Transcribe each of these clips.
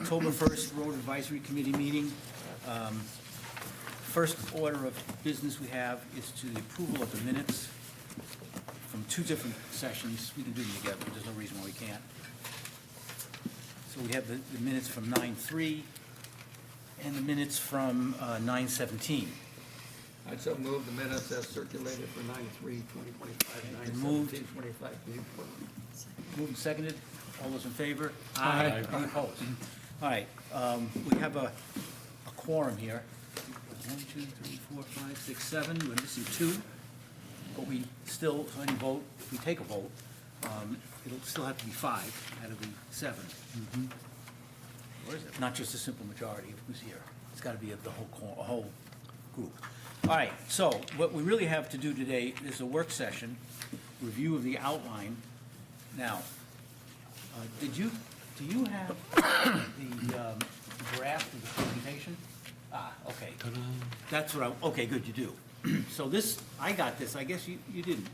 October 1st Road Advisory Committee meeting. First order of business we have is to the approval of the minutes from two different sessions. We can do them together, but there's no reason why we can't. So we have the minutes from 9/3 and the minutes from 9/17. I'd so move the minutes as circulated for 9/3/2025, Been moved. 9/17/25. Moved and seconded. All those in favor? Aye. Any opposed? All right, we have a quorum here. 1, 2, 3, 4, 5, 6, 7. We're missing 2. But we still, so any vote, if we take a vote, it'll still have to be 5 out of the 7. Or is it? Not just a simple majority of who's here. It's got to be of the whole group. All right, so what we really have to do today is a work session, review of the outline. Now, do you have the draft of the presentation? Ah, okay. That's what okay, good, you do. So this, I got this, I guess you didn't.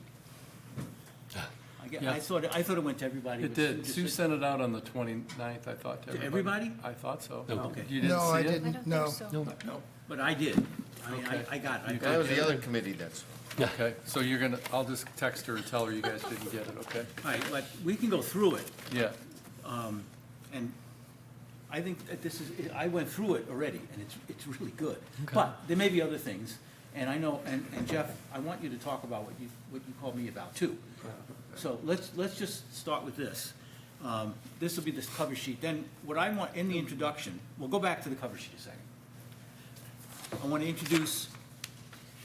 Yeah. I thought it went to everybody. It did. Sue sent it out on the 29th, I thought, to everybody. everybody? I thought so. Okay. You didn't No, see I it? didn't, no. No, but I did. Okay. I got it. That was the other committee that's, Okay, so you're gonna, I'll just text her and tell her you guys didn't get it, okay? All right, but we can go through it. Yeah. And I think that this is, I went through it already, and it's really good. But there may be other things, and I know, and Jeff, I want you to talk about what you called me about too. So let's just start with this. This will be this cover sheet. Then what I want in the introduction, we'll go back to the cover sheet a second. I want to introduce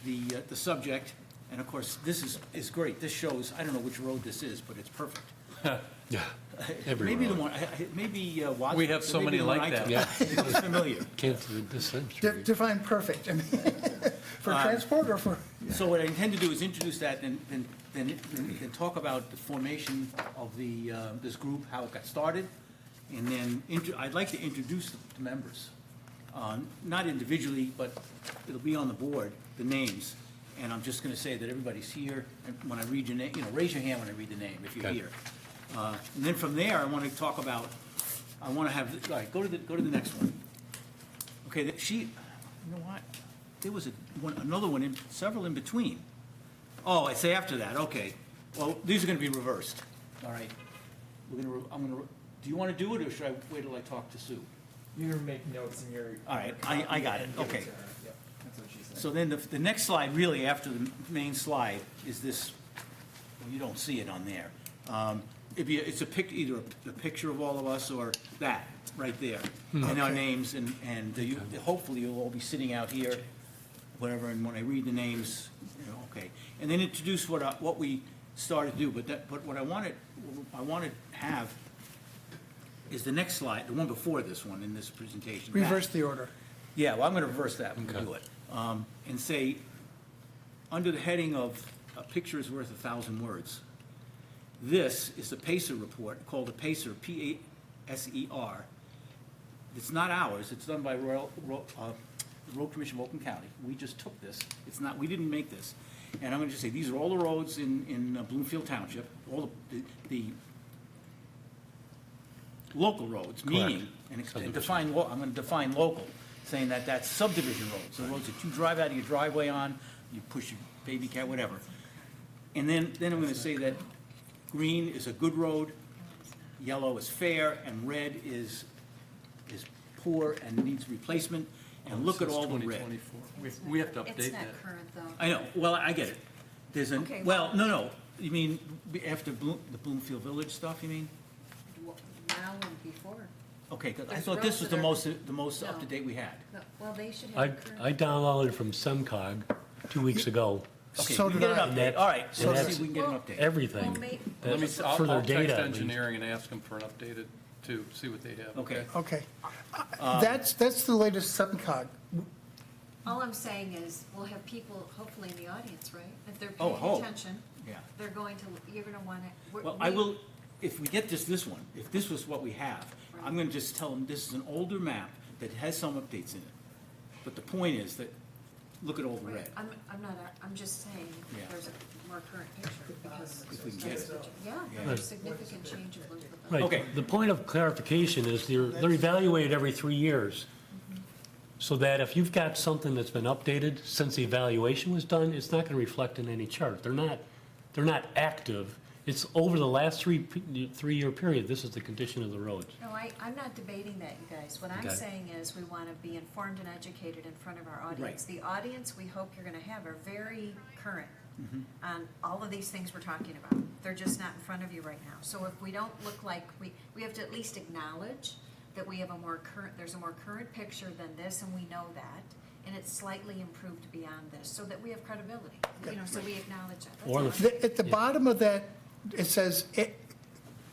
the subject, and of course, this is great. This shows, I don't know which road this is, but it's perfect. Yeah, Maybe the one, maybe Watson. We have so maybe many the one like I that. took. Yeah. It's familiar. can't do this century. Define perfect, I mean, for transport or for, So what I intend to do is introduce that, and then talk about the formation of this group, how it got started, and then I'd like to introduce the members, not individually, but it'll be on the board, the names, and I'm just going to say that everybody's here, and when I read your name, raise your hand when I read the name if you're Okay. here. And then from there, I want to talk about, I want to have, all right, go to the next one. Okay, you know what? There was another one, several in between. Oh, it's after that, okay. Well, these are going to be reversed, all right? Do you want to do it, or should I wait till I talk to Sue? You're gonna make notes in your. All right, I got it, and give okay. to her. Yep, that's what she said. So then the next slide, really, after the main slide, is this, well, you don't see it on there. It's either a picture of all of us or that, right there, and our names, and hopefully you'll all be sitting out here, whatever, and when I read the names, okay. And then introduce what we started to do, but what I want to have is the next slide, the one before this one in this presentation. reverse the order. Yeah, well, I'm going to reverse that when we Okay. do it. And say, under the heading of "A picture is worth 1,000 words," this is the PACER report, called the PACER, P-A-S-E-R. It's not ours, it's done by the Road Commission of Oakland County. We just took this. We didn't make this. And I'm going to just say, these are all the roads in Bloomfield Township, all the local roads, meaning, and define, I'm going to define local, saying that that's subdivision roads, the roads that you drive out of your driveway on, you push your baby cat, whatever. And then I'm going to say that green is a good road, yellow is fair, and red is poor and needs replacement, and look at all the red. 2024. We have to It's update not that. current, though. I know, well, I get it. Okay, No, you mean after the Bloomfield Village stuff, you mean? Now and before. Okay, 'cause I There's thought this roads was that the most No. up-to-date we had. No, well, they should I, have current. I downloaded from SEMCOG 2 weeks ago, Okay, So we can did get I. an update, That- all right, so and let's see that's- if we can get an update. everything. Well, may- Let me, For I'll their text data, at least. engineering and ask them for an updated, to see what they have, Okay. okay? Okay. That's the latest SEMCOG. All I'm saying is, we'll have people hopefully in the audience, right? If they're Oh, paying hope. attention, Yeah. they're going to, you're gonna wanna. Well, I will, if we get this one, if this was what we have, I'm gonna just tell them this is an older map that has some updates in it. But the point is that, look at all the red. I'm not, I'm just saying, Yeah. there's more current picture, because If we can get it. yeah, there's significant change of Bloomfield. Right. Okay. The point of clarification is they're evaluated every 3 years. So that if you've got something that's been updated since the evaluation was done, it's not going to reflect in any chart. They're not active. It's over the last 3-year period, this is the condition of the roads. No, I'm not debating that, you guys. What I'm Okay. saying is we want to be informed and educated in front of our audience. The audience we hope you're going to have are very current on all of these things we're talking about. They're just not in front of you right now. So if we don't look like, we have to at least acknowledge that we have there's a more current picture than this, and we know that, and it's slightly improved beyond this, so that we have credibility, so we acknowledge that. That's Or all. At the bottom of that, it says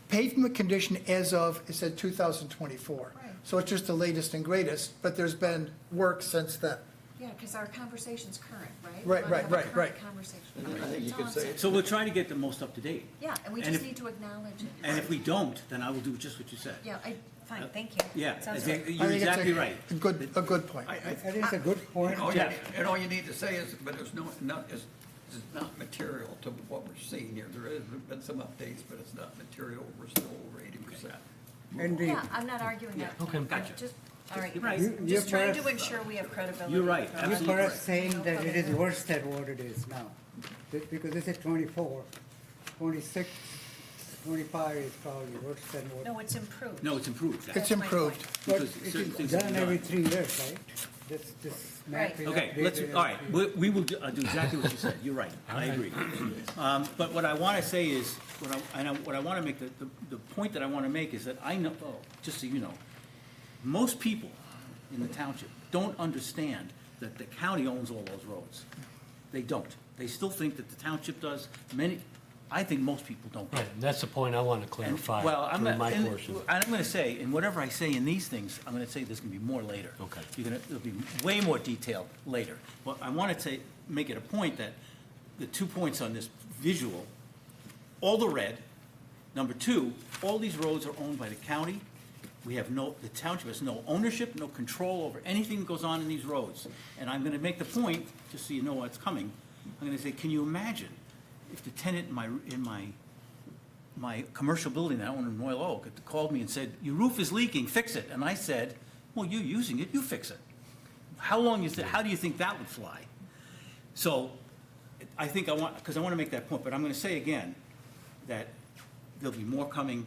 pavement condition as of, it said 2024. Right. So it's just the latest and greatest, but there's been work since then. Yeah, because our conversation's current, right? Right, We wanna right, have a right, current right. conversation. I think you That's all could I'm say saying. So we'll try to get the most up to date. Yeah, and we And just if- need to acknowledge it. And if we don't, then I will do just what you said. Yeah, fine, thank you. Yeah, Sounds exact- good. you're I think it's exactly right. A good point. That is a good point. And all you need to say is, but it's it's not material to what we're seeing here. There has been some updates, but it's not material. We're still over 80%. And the, Yeah, I'm not arguing that. Okay. point. Gotcha. Just, all right, You're right. just You trying to perhaps- ensure we have credibility. You're right, from- you're absolutely. perhaps saying that it is worse than what it is now. Because this is 24, 26, 25 is probably worse than what. No, it's improved. No, it's improved. It's improved. But because it certain is things have done been every done. 3 years, right? This map Right. is Okay, let's, updated all right, every 3 years. we will do exactly what you said, you're right, I agree. But what I want to say is, what I want to make, the point that I want to make is that I know, just so you know, most people in the township don't understand that the county owns all those roads. They don't. They still think that the township does. I think most people don't. Right, and that's the point I want to And- clarify Well, I'm during gonna, my and portion. I'm gonna say, and whatever I say in these things, I'm gonna say there's gonna be more later. Okay. There'll be way more detailed later. But I wanna make it a point that the 2 points on this visual, all the red, number 2, all these roads are owned by the county. The township has no ownership, no control over anything that goes on in these roads. And I'm gonna make the point, just so you know what's coming, I'm gonna say, can you imagine if the tenant in my commercial building that I own in Royal Oak had called me and said, your roof is leaking, fix it. And I said, well, you're using it, you fix it. How do you think that would fly? So I think because I want to make that point, but I'm going to say again that there'll be more coming,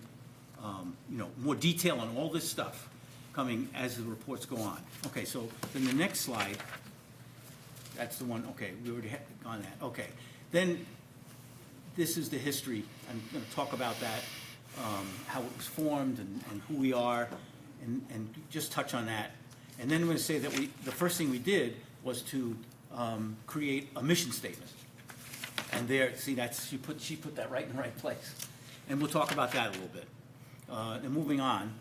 more detail on all this stuff coming as the reports go on. Okay, so then the next slide, that's the one, okay, we already had on that, okay. Then this is the history. I'm going to talk about that, how it was formed and who we are, and just touch on that. And then I'm going to say that the first thing we did was to create a mission statement. And there, see, she put that right in the right place. And we'll talk about that a little bit. And moving on,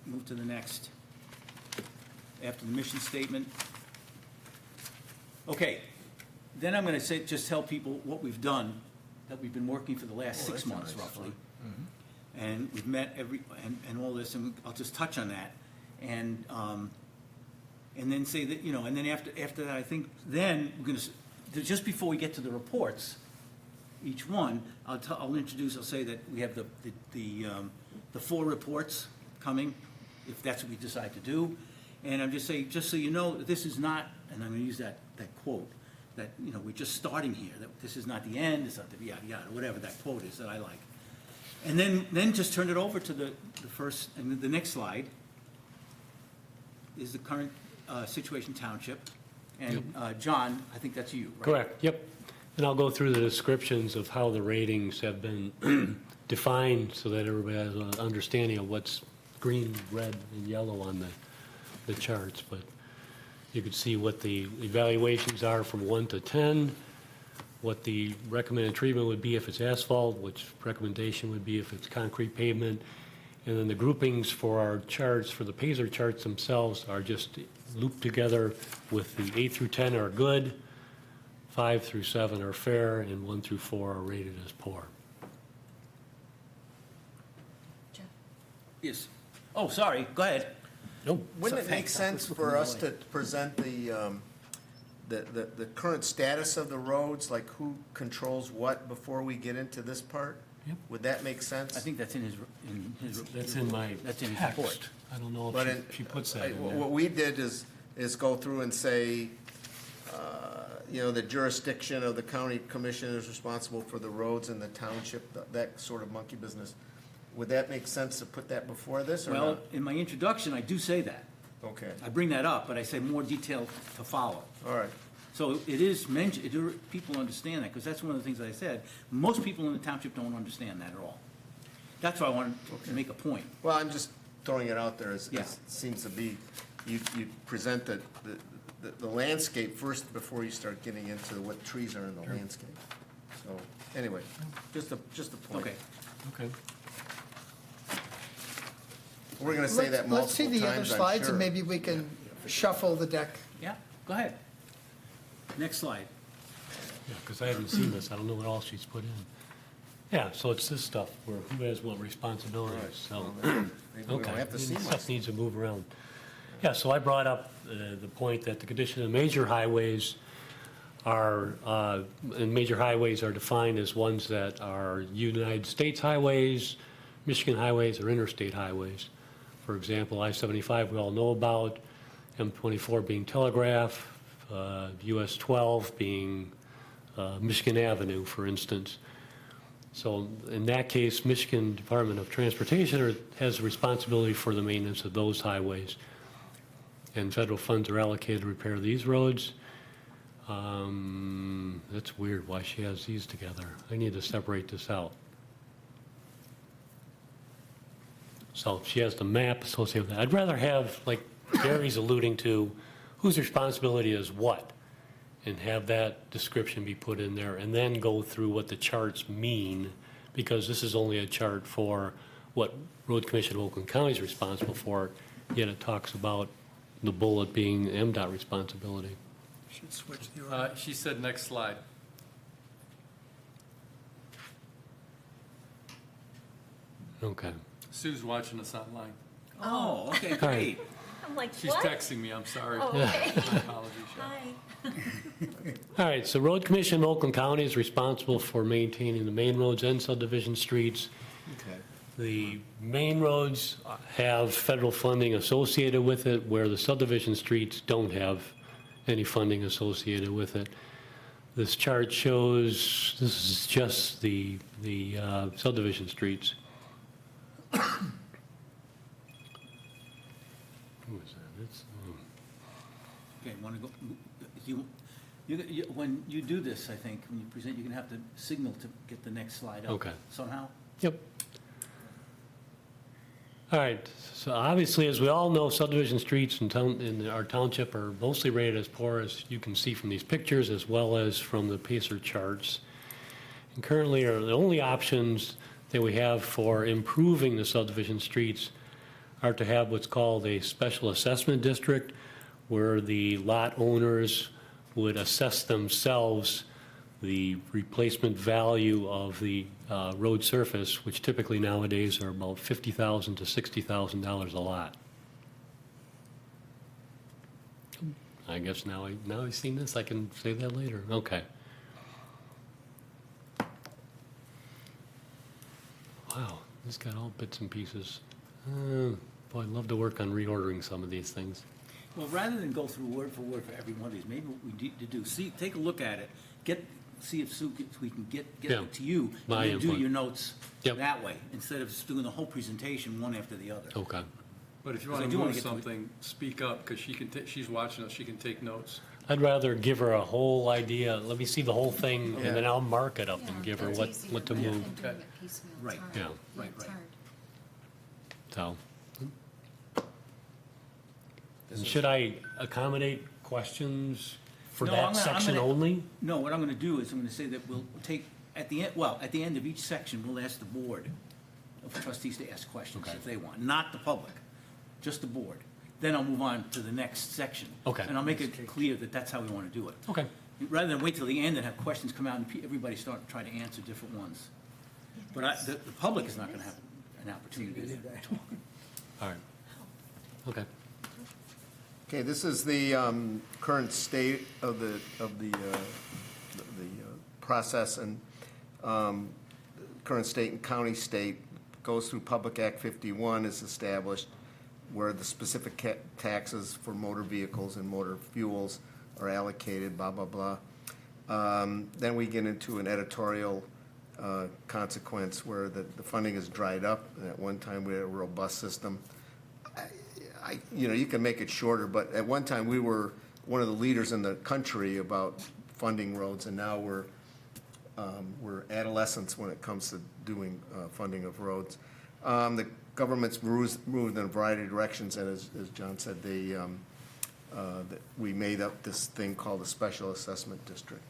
move to the next. After the mission statement. Okay, then I'm going to just tell people what we've done, that we've been working for the last 6 months roughly. And we've met and all this, and I'll just touch on that. And then say that, and then after that, I think, then we're going to, just before we get to the reports, each one, I'll say that we have the 4 reports coming, if that's what we decide to do. And I'm just saying, just so you know, this is not, and I'm going to use that quote, that, we're just starting here, that this is not the end, it's not the yada yada, whatever that quote is that I like. And then just turn it over to the first, and the next slide is the current situation township. And John, I think that's you, right? Correct, yep. And I'll go through the descriptions of how the ratings have been defined so that everybody has an understanding of what's green, red, and yellow on the charts. But you can see what the evaluations are from 1 to 10, what the recommended treatment would be if it's asphalt, which recommendation would be if it's concrete pavement. And then the groupings for our charts, for the Pacer charts themselves, are just looped together with the 8 through 10 are good, 5 through 7 are fair, and 1 through 4 are rated as poor. Jeff? Yes. Oh, sorry, go ahead. Nope. Wouldn't it So, make thanks. sense Let's look for at us the to present the current status of the roads, like who controls what before we get into this part? Yep. Would that make sense? I think that's in his. That's in my That's in his report. text. I don't know But if she puts that in What there. we did is go through and say, the jurisdiction of the county commission is responsible for the roads in the township, that sort of monkey business. Would that make sense to put that before this or Well, not? in my introduction, I do say that. Okay, I bring that up, but I say more detail to follow. all right. So it is mentioned, people understand that, because that's one of the things that I said. Most people in the township don't understand that at all. That's why I wanted to make a point. Well, I'm just throwing it out there as, Yeah. as it seems to be, you present the landscape first before you start getting into what trees are in the landscape. So, anyway, just a point. Okay. Okay. We're gonna say that Let's see multiple the other times, I'm slides, sure. and maybe we can shuffle the deck. Yeah, go ahead. Next slide. Yeah, because I haven't seen this. I don't know what all she's put in. Yeah, so it's this stuff where who has what responsibilities, so. Maybe we don't Okay, have to see much. stuff needs to move around. Yeah, so I brought up the point that the condition of major highways are, and major highways are defined as ones that are United States highways, Michigan highways, or interstate highways. For example, I-75 we all know about, M24 being Telegraph, US 12 being Michigan Avenue, for instance. So in that case, Michigan Department of Transportation has responsibility for the maintenance of those highways. And federal funds are allocated to repair these roads. That's weird why she has these together. I need to separate this out. So she has the map associated with that. I'd rather have, like Gary's alluding to, whose responsibility is what, and have that description be put in there, and then go through what the charts mean, because this is only a chart for what Road Commission of Oakland County is responsible for, yet it talks about the bullet being MDOT responsibility. Should switch the order. She said next slide. Okay. Sue's watching us online. Oh, okay, great. I'm like, She's what? texting me, I'm sorry. Oh, My okay. apologies, Sean. Hi. All right, so Road Commission of Oakland County is responsible for maintaining the main roads and subdivision streets. Okay. The main roads have federal funding associated with it, where the subdivision streets don't have any funding associated with it. This chart shows, this is just the subdivision streets. Who is that? It's, Okay, want to go, when you do this, I think, when you present, you're going to have to signal to get the next slide up. Okay. Somehow? Yep. All right, so obviously, as we all know, subdivision streets in our township are mostly rated as poor, as you can see from these pictures, as well as from the PACER charts. And currently, the only options that we have for improving the subdivision streets are to have what's called a special assessment district, where the lot owners would assess themselves the replacement value of the road surface, which typically nowadays are about $50,000 to $60,000 a lot. I guess now I've seen this, I can say that later. Okay. Wow, this got all bits and pieces. Boy, I'd love to work on reordering some of these things. Well, rather than go through word for every one of these, maybe what we need to do, take a look at it, see if Sue, we can get Yeah, it to you, my and then do input. your notes Yep. that way, instead of just doing the whole presentation one after the other. Okay. But if you Because I want do to wanna move get to it. something, speak up, because she's watching us, she can take notes. I'd rather give her a whole idea, let me see the whole thing, and then I'll mark it up Yeah, and give her that's what easier to than move. doing it piecemeal. It's Right. hard. Yeah. Right, It's right. hard. So. And should I accommodate questions for No, that I'm section gonna- only? No, what I'm gonna do is I'm gonna say that we'll take, at the end of each section, we'll ask the board of trustees to ask questions Okay. if they want, not the public, just the board. Then I'll move on to the next section. Okay. And I'll make it clear that that's how we wanna do it. Okay. Rather than wait till the end and have questions come out and everybody start trying to answer different ones. But the public is not gonna have an opportunity to talk. All right. Okay. Okay, this is the current state of the process, and current state and county state goes through Public Act 51 is established, where the specific taxes for motor vehicles and motor fuels are allocated, blah, blah, blah. Then we get into an editorial consequence where the funding is dried up, and at one time we had a robust system. You can make it shorter, but at one time we were one of the leaders in the country about funding roads, and now we're adolescents when it comes to doing funding of roads. The government's moved in a variety of directions, and as John said, we made up this thing called the Special Assessment District.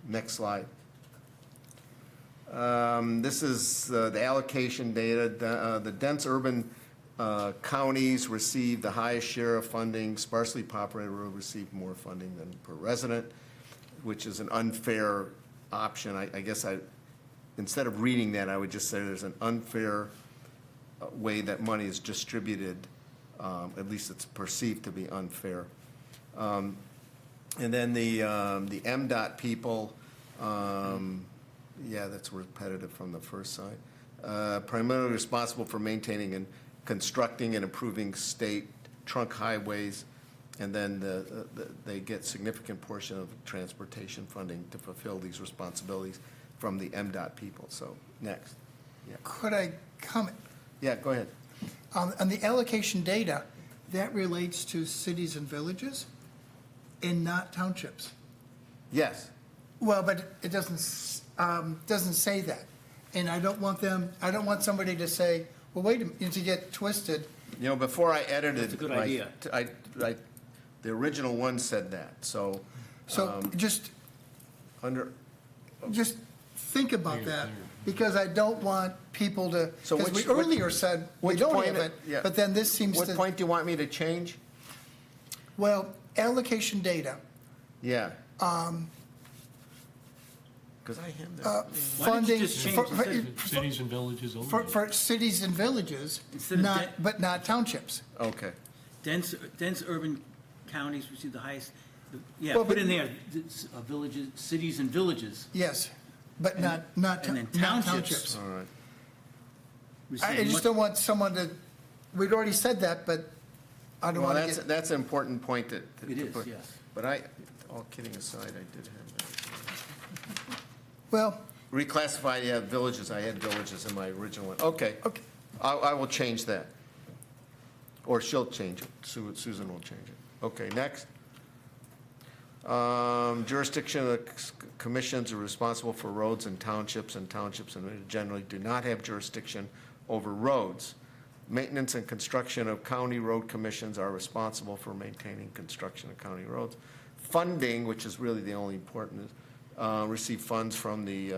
Next slide. This is the allocation data. The dense urban counties receive the highest share of funding. Sparsely populated rural receive more funding than per resident, which is an unfair option. I guess instead of reading that, I would just say there's an unfair way that money is distributed. At least it's perceived to be unfair. And then the MDOT people, yeah, that's repetitive from the first side. Primarily responsible for maintaining and constructing and improving state trunk highways, and then they get significant portion of transportation funding to fulfill these responsibilities from the MDOT people. So, next. Yeah, Could I comment? yeah, go ahead. On the allocation data, that relates to cities and villages and not townships. Yes. Well, but it doesn't say that. And I don't want somebody to say, well, wait a minute, to get twisted. Before I edited. That's a good idea. The original one said that, so. So just Under, think about that, because I don't want people to, So because we which- earlier said we which don't point have it- it, yeah. but then this seems what to, point do you want me to change? well, allocation data, Yeah. Because I have that. Why don't you funding just change for, the sentence? Cities and villages only. for cities and villages, Instead of that- but not townships. Okay. Dense urban counties receive the highest, yeah, Well, put but- in there, villages, cities and villages Yes, but And- not and then not townships. townships. All right. I receive just much. don't want someone to, we'd already said that, but I don't Well, want to get. that's an important point to It is, put. yes. But all kidding aside, I did have that. Well, Reclassify, yeah, villages, I had villages in my original one. Okay. okay, I will change that. Or she'll change it. Susan will change it. Okay, next. Jurisdiction of the commissions are responsible for roads and townships generally do not have jurisdiction over roads. Maintenance and construction of county road commissions are responsible for maintaining construction of county roads. Funding, which is really the only important, receive funds from the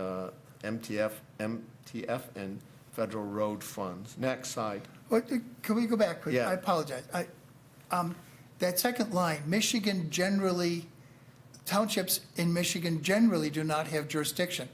MTF and federal road funds. Next slide. can we go back quick? Yeah. I apologize. That second line, Michigan generally, townships in Michigan generally do not have jurisdiction.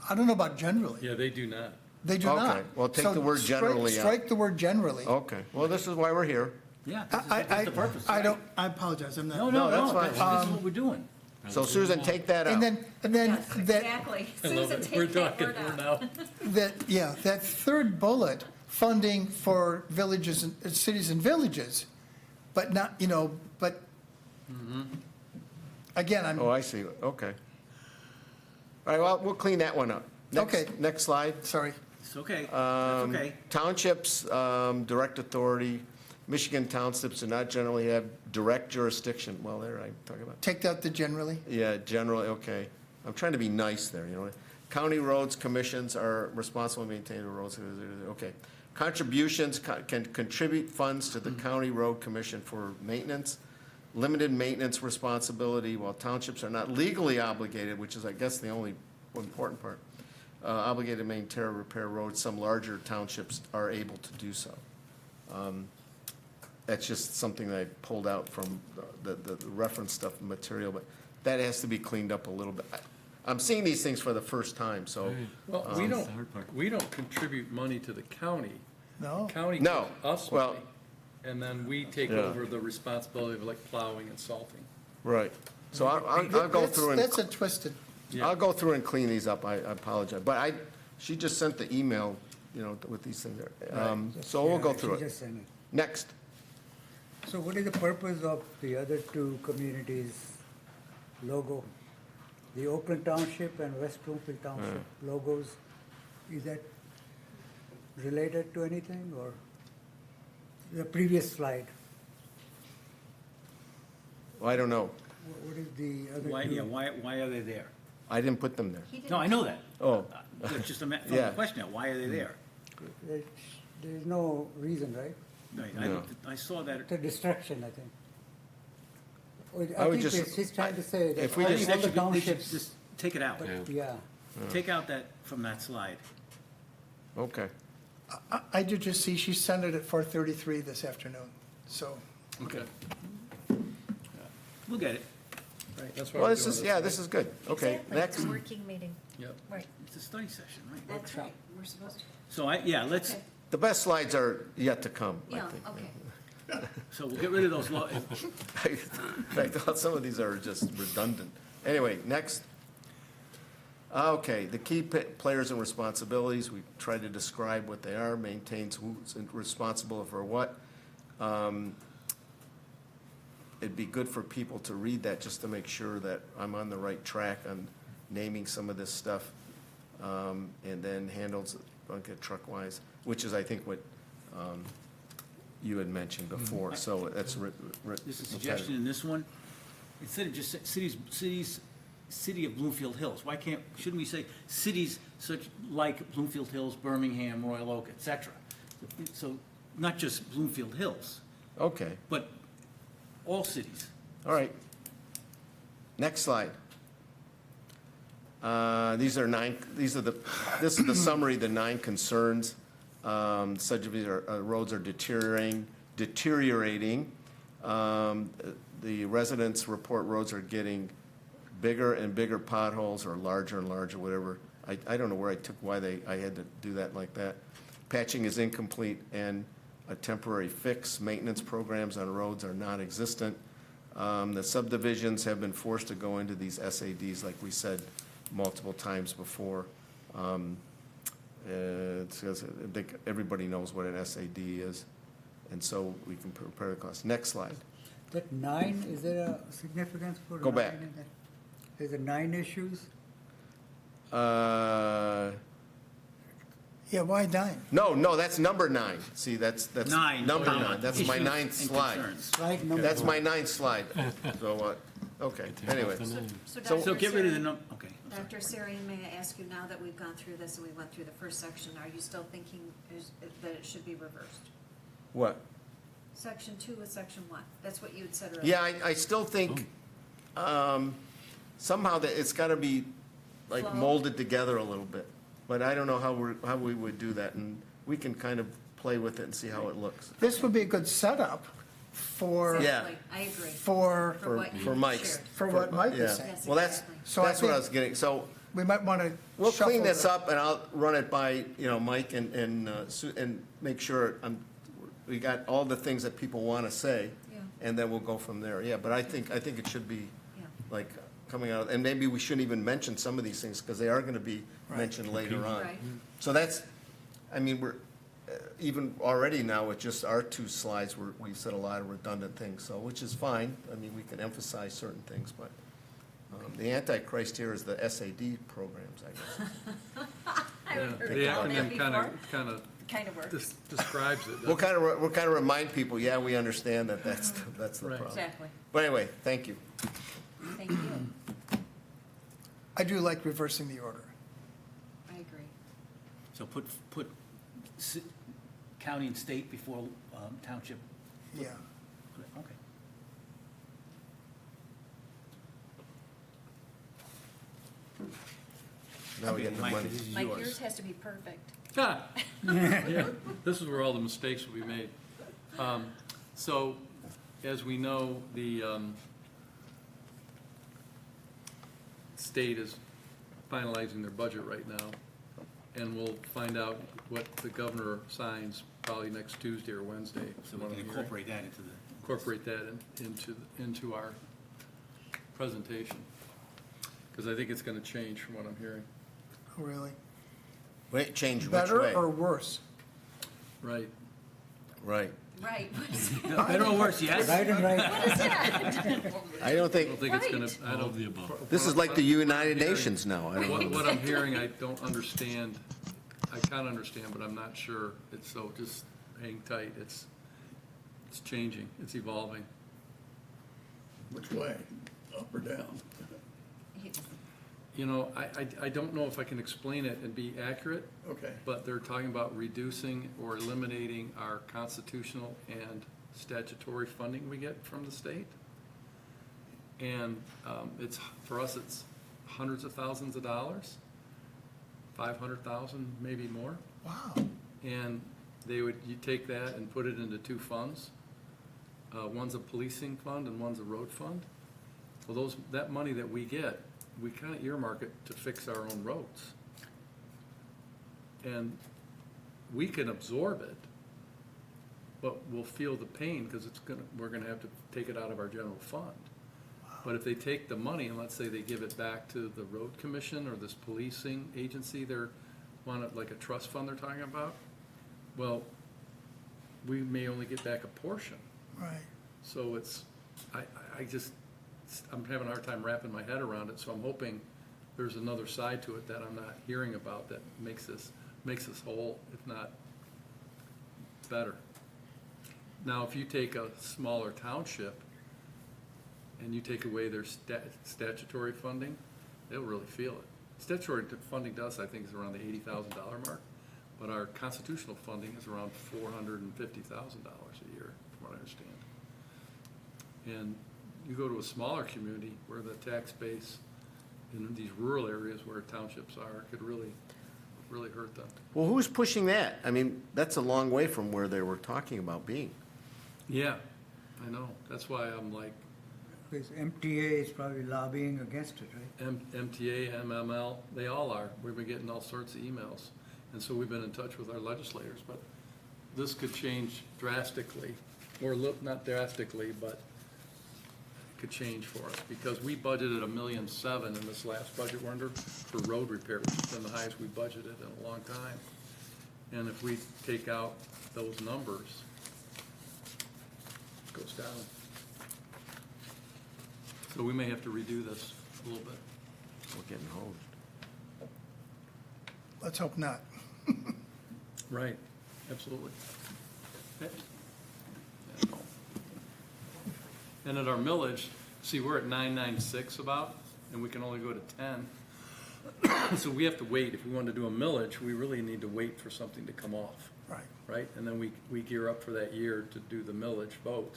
I don't know about generally. Yeah, they do not. They do Okay, not. well, take So the word generally out. Strike the word generally. Okay, well, this is why we're here. Yeah, I that's the purpose. I don't, I apologize, I'm No, not. no, that's no, fine. this is what we're doing. So Susan, take that out. And then Yes, that, exactly. I love Susan, it. We're take that talking word here out. now. that third bullet, funding for villages and cities and villages, but not, but again, Oh, I see, okay. All right, well, we'll clean that one up. Okay. Next slide. sorry. It's okay, that's okay. Townships, direct authority, Michigan townships do not generally have direct jurisdiction. Well, there, I'm talking about, Take out the generally. yeah, generally, okay. I'm trying to be nice there, County roads commissions are responsible to maintain the roads, okay. Contributions can contribute funds to the county road commission for maintenance, limited maintenance responsibility, while townships are not legally obligated, which is, I guess, the only important part, obligated to maintain or repair roads. Some larger townships are able to do so. That's just something that I pulled out from the reference stuff material, but that has to be cleaned up a little bit. I'm seeing these things for the first time, so. Well, we don't contribute money to the county. No. County No, gives us well, money. and then we take Yeah. over the responsibility of like plowing and salting. Right. So I'll go That's- through and. That's a twisted, I'll go through and clean these up, I apologize. But she just sent the email, with these things there. So we'll go Yeah, through she it. just sent it. Next. So what is the purpose of the other two communities' logo? The Oakland Township and West Bloomfield Township logos, is that related to anything, or the previous slide? I don't know. What is the other Why, two? yeah, why are they there? I didn't put them there. He didn't. No, I know that. Oh, It's just a Yeah. question, why are they there? There's no reason, right? Right, No. I saw that. It's a distraction, I think. Well, I I would think just- she's trying to say that if we all just- all They the should be- they should townships, Just take it out. but, yeah. Take out that from that slide. okay. I did just see she sent it at 4:33 this afternoon, so. Okay. We'll get it. That's why Well, we're this doing is, this. yeah, this is good. Okay, Exactly, next. it's a working meeting, Yep. right. It's a study session, right? That's right, we're supposed to. So let's, Okay. The best slides are yet to come, I Yeah, think. okay. so we'll get rid of those, In fact, some of these are just redundant. Anyway, next. Okay, the key players and responsibilities, we try to describe what they are, maintains who's responsible for what. It'd be good for people to read that just to make sure that I'm on the right track on naming some of this stuff. And then handles bucket truck-wise, which is, I think, what you had mentioned before, so that's. there's a suggestion in this one. Instead of just city of Bloomfield Hills, shouldn't we say cities such like Bloomfield Hills, Birmingham, Royal Oak, et cetera? So, not just Bloomfield Hills, Okay, but all cities. all right. Next slide. This is the summary, the 9 concerns. Subdivision, roads are deteriorating. The residents report roads are getting bigger and bigger potholes, or larger and larger, whatever. I don't know where why I had to do that like that. Patching is incomplete and a temporary fix. Maintenance programs on roads are non-existent. The subdivisions have been forced to go into these SADs, like we said multiple times before. It's 'cause I think everybody knows what an SAD is, and so we can prepare the cost. Next slide. That 9, is there a significance for 9? Go back. in that? Is it 9 issues? Yeah, why 9? No, that's number 9. See, that's. Nine. Number comma, 9, that's my issues 9th and slide. concerns. Slide number That's 9. my 9th slide. So, okay, anyway. So So Dr. get rid of the Sarian- okay. I'm sorry. Dr. Sarian, may I ask you, now that we've gone through this and we went through the first section, are you still thinking that it should be reversed? What? Section 2 with section 1, that's what you had said earlier. Yeah, I still think, somehow that it's gotta be like Flow. molded together a little bit. But I don't know how we would do that, and we can kind of play with it and see how it looks. This would be a good setup for, Yeah. Exactly, I agree. for, For what you For Mike's. shared. for what Mike Yeah. was saying. Yes, Well, that's, exactly. So I that's what I think- was getting, so We might want to we'll clean shuffle this the- up, and I'll run it by, Mike and make sure we got all the things that people want to say, Yeah. and then we'll go from there. Yeah, but I think it should be Yeah. like coming out, and maybe we shouldn't even mention some of these things, because they are going to be mentioned later on. Right. So that's, we're, even already now with just our 2 slides, we've said a lot of redundant things, so, which is fine. We can emphasize certain things, but the Antichrist here is the SAD programs, I guess. I Yeah, haven't heard the it called that acronym before. kind Kind of works. of describes it. We'll kind of remind people, yeah, we understand that that's the Right. problem. Exactly, But anyway, thank you. thank you, I do like reversing the order. I agree. So put county and state before township. Yeah. Okay. Now we get the Mike, money. this is Mike, yours. yours has to be perfect. Ah, yeah, this is where all the mistakes will be made. So, as we know, the state is finalizing their budget right now, and we'll find out what the governor signs probably next Tuesday or Wednesday. So from we what can I'm hearing. incorporate that into the. Incorporate that into our presentation. Because I think it's gonna change from what I'm hearing. Really? Wait, change which Better way? or worse? Right. Right. Right, Better or worse, yes? Right and right. what is that? I don't I don't think, think it's gonna, Right. I All don't. of the above. this is like the United Nations now. I don't What, know. what I'm hearing, I don't understand. I kind of understand, but I'm not sure. It's so, just hang tight. It's changing. It's evolving. Which way, up or down? You know, I don't know if I can explain it and be accurate, Okay. but they're talking about reducing or eliminating our constitutional and statutory funding we get from the state. And it's, for us, it's hundreds of thousands of dollars, 500,000, maybe more. Wow. And you take that and put it into two funds. One's a policing fund and one's a road fund. Well, that money that we get, we kind of earmark it to fix our own roads. And we can absorb it, but we'll feel the pain because we're gonna have to take it out of our general fund. But if they take the money and let's say they give it back to the road commission or this policing agency, they're want it like a trust fund they're talking about, well, we may only get back a portion. Right. So I'm having a hard time wrapping my head around it, so I'm hoping there's another side to it that I'm not hearing about that makes us whole, if not better. Now, if you take a smaller township and you take away their statutory funding, they'll really feel it. Statutory funding to us, I think, is around the $80,000 mark, but our constitutional funding is around $450,000 a year, from what I understand. And you go to a smaller community where the tax base in these rural areas where townships are could really hurt them. Well, who's pushing that? I mean, that's a long way from where they were talking about being. Yeah, I know. That's why I'm like, Because MTA is probably lobbying against it, right? MTA, MML, they all are. We've been getting all sorts of emails. And so we've been in touch with our legislators, but this could change drastically, or not drastically, but it could change for us, because we budgeted $1.7 million in this last budget we're under for road repair, which has been the highest we budgeted in a long time. And if we take out those numbers, it goes down. So we may have to redo this a little bit. We're getting hosed. Let's hope not. Right, absolutely. And at our millage, see, we're at 996 about, and we can only go to 10. So we have to wait. If we want to do a millage, we really need to wait for something to come off, Right. right? And then we gear up for that year to do the millage vote,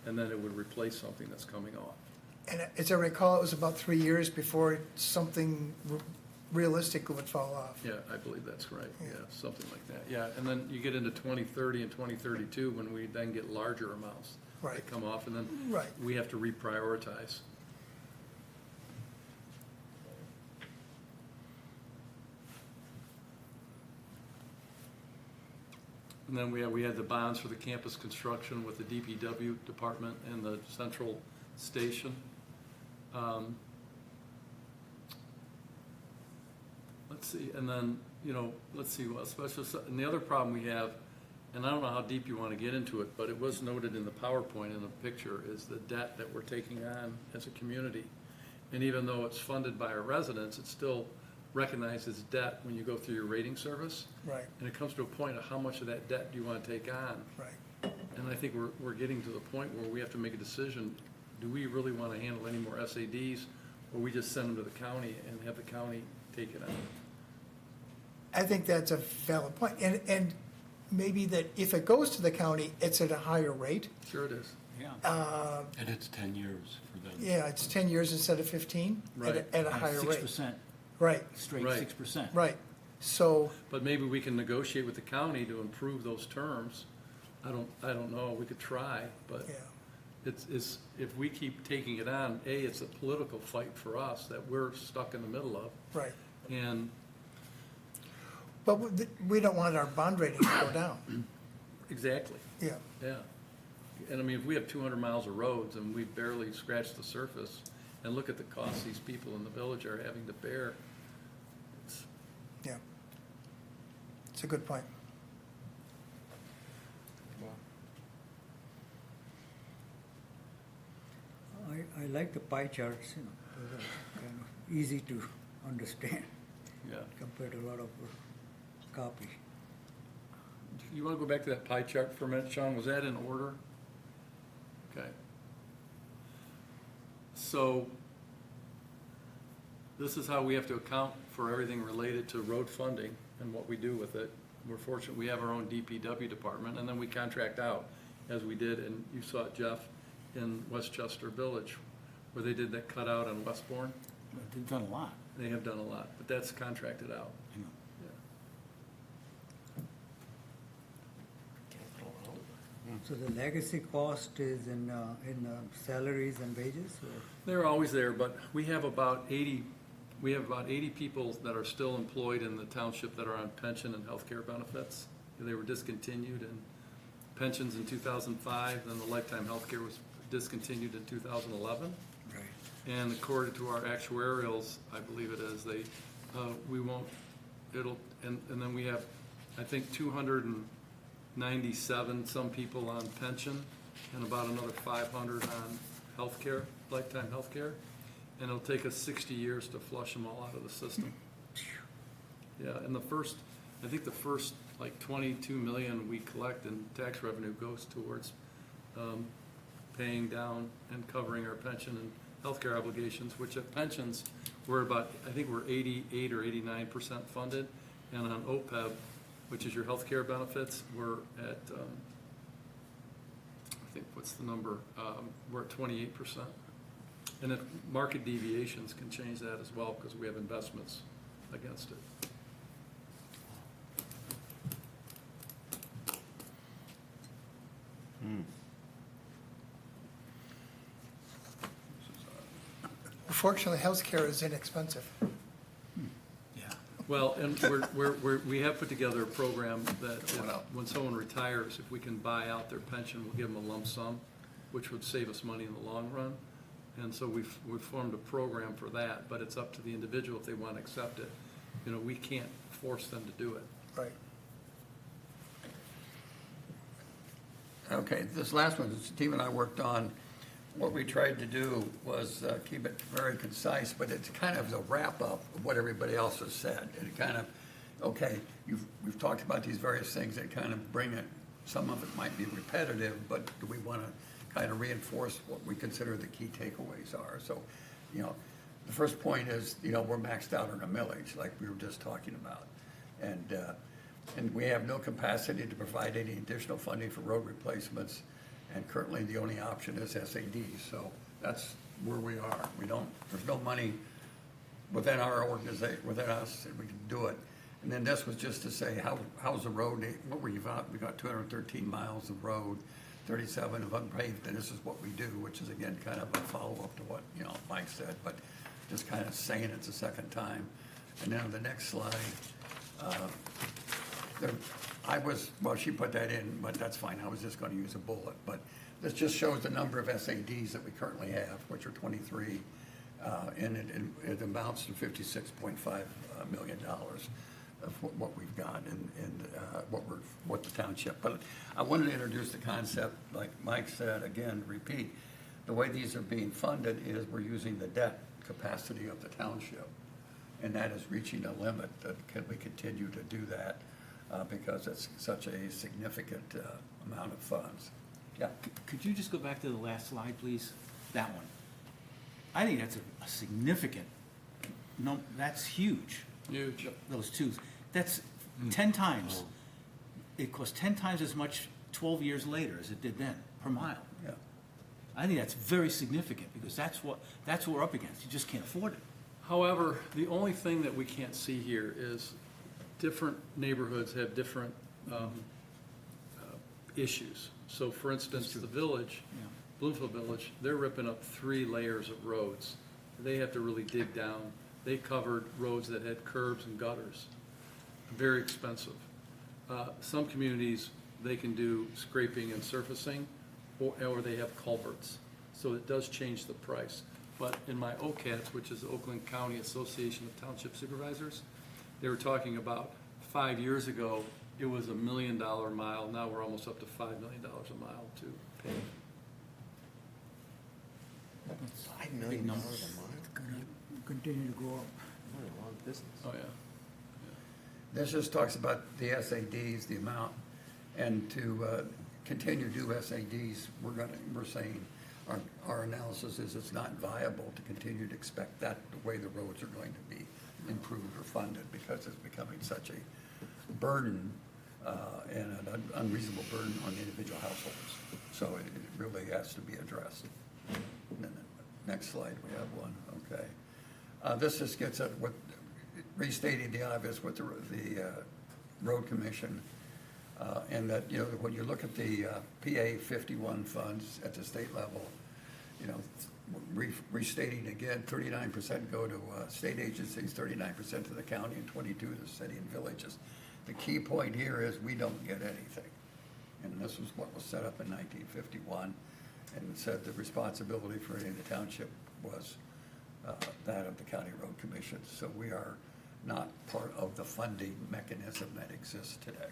and then it would replace something that's coming off. And as I recall, it was about 3 years before something realistic would fall off. Yeah, I believe that's right, yeah, something like that, yeah. And then you get into 2030 and 2032, when we then get larger amounts Right. that come off, and then Right. we have to reprioritize. And then we had the bonds for the campus construction with the DPW department and the central station. Let's see, and then, let's see, what special, and the other problem we have, and I don't know how deep you want to get into it, but it was noted in the PowerPoint in the picture, is the debt that we're taking on as a community. And even though it's funded by our residents, it's still recognized as debt when you go through your rating service. Right, And it comes to a point of how much of that debt do you want to take on? right. And I think we're getting to the point where we have to make a decision, do we really want to handle any more SADs, or we just send them to the county and have the county take it on? I think that's a valid point. And maybe that if it goes to the county, it's at a higher rate. Sure it is. Yeah. And it's 10 years for them. Yeah, it's 10 years instead of 15 Right. at a higher rate. 6%, Right, straight Right. 6%. right. So, But maybe we can negotiate with the county to improve those terms. I don't know, we could try, but yeah, it's, if we keep taking it on, it's a political fight for us that we're stuck in the middle of. right. And But we don't want our bond rating to go down. Exactly, Yeah, yeah. And I mean, if we have 200 miles of roads and we've barely scratched the surface, and look at the costs these people in the village are having to bear, it's, yeah. It's a good point. I like the pie charts, you know, those are kind of easy to understand yeah. compared to a lot of copy. You want to go back to that pie chart for a minute, Sean? Was that in order? Okay. So this is how we have to account for everything related to road funding and what we do with it. We're fortunate we have our own DPW department, and then we contract out, as we did, and you saw it, Jeff, in Westchester Village, where they did that cutout on Westbourne. They've done a lot. They have done a lot, but that's contracted out. I know. Yeah. So the legacy cost is in salaries and wages, or? They're always there, but we have about 80 people that are still employed in the township that are on pension and healthcare benefits. They were discontinued in pensions in 2005, then the lifetime healthcare was discontinued in 2011. Right. And according to our actuarials, I believe it is, we won't, and then we have, I think, 297 some people on pension and about another 500 on healthcare, lifetime healthcare. And it'll take us 60 years to flush them all out of the system. Yeah, and I think the first like 22 million we collect in tax revenue goes towards paying down and covering our pension and healthcare obligations, which at pensions, we're about, I think we're 88 or 89% funded. And on OPEB, which is your healthcare benefits, we're at, I think, what's the number? We're at 28%. And if market deviations can change that as well, because we have investments against it. Fortunately, healthcare is inexpensive. Yeah. Well, and we have put together a program that when someone retires, if we can buy out their pension, we'll give them a lump sum, which would save us money in the long run. And so we've formed a program for that, but it's up to the individual if they want to accept it. You know, we can't force them to do it. Right. Okay, this last one, Steve and I worked on, what we tried to do was keep it very concise, but it's kind of the wrap-up of what everybody else has said. And it kind of, okay, we've talked about these various things that kind of bring it, some of it might be repetitive, but do we want to kind of reinforce what we consider the key takeaways are? So, you know, the first point is, you know, we're maxed out on a millage, like we were just talking about. And we have no capacity to provide any additional funding for road replacements. And currently, the only option is SADs, so that's where we are. There's no money within our organization, within us, that we can do it. And then this was just to say, how's the road, what were you about? We got 213 miles of road, 37 of unpaved, and this is what we do, which is again, kind of a follow-up to what, you know, Mike said, but just kind of saying it a second time. And then on the next slide, she put that in, but that's fine, I was just gonna use a bullet, but this just shows the number of SADs that we currently have, which are 23, and it amounts to $56.5 million of what we've got and what the township, but I wanted to introduce the concept, like Mike said, again, repeat, the way these are being funded is we're using the debt capacity of the township, and that is reaching a limit, that can we continue to do that? Because it's such a significant amount of funds. Yeah. Could you just go back to the last slide, please? That one. I think that's a significant, that's huge. Huge. Those two. That's 10 times. It costs 10 times as much 12 years later as it did then, per mile. Yeah. I think that's very significant, because that's what we're up against. You just can't afford it. However, the only thing that we can't see here is different neighborhoods have different issues. So for instance, the village, Yeah. Bloomfield Village, they're ripping up 3 layers of roads. They have to really dig down. They covered roads that had curbs and gutters. Very expensive. Some communities they can do scraping and surfacing, or they have culverts. So it does change the price. But in my OCATs, which is the Oakland County Association of Township Supervisors, they were talking about 5 years ago, it was $1 million a mile. Now we're almost up to $5 million a mile to pave. $5 million a month? Continue to go up. What a long business. Oh, yeah. This just talks about the SADs, the amount, and to continue to do SADs, we're saying, our analysis is it's not viable to continue to expect that the way the roads are going to be improved or funded, because it's becoming such a burden and an unreasonable burden on individual households. So it really has to be addressed. And then the next slide, we have one, okay. This just gets at what, restating the obvious with the road commission, and that, you know, when you look at the PA 51 funds at the state level, you know, restating again, 39% go to state agencies, 39% to the county, and 22% to the city and villages. The key point here is we don't get anything. And this was what was set up in 1951, and it said the responsibility for any of the township was that of the county road commission. So we are not part of the funding mechanism that exists today.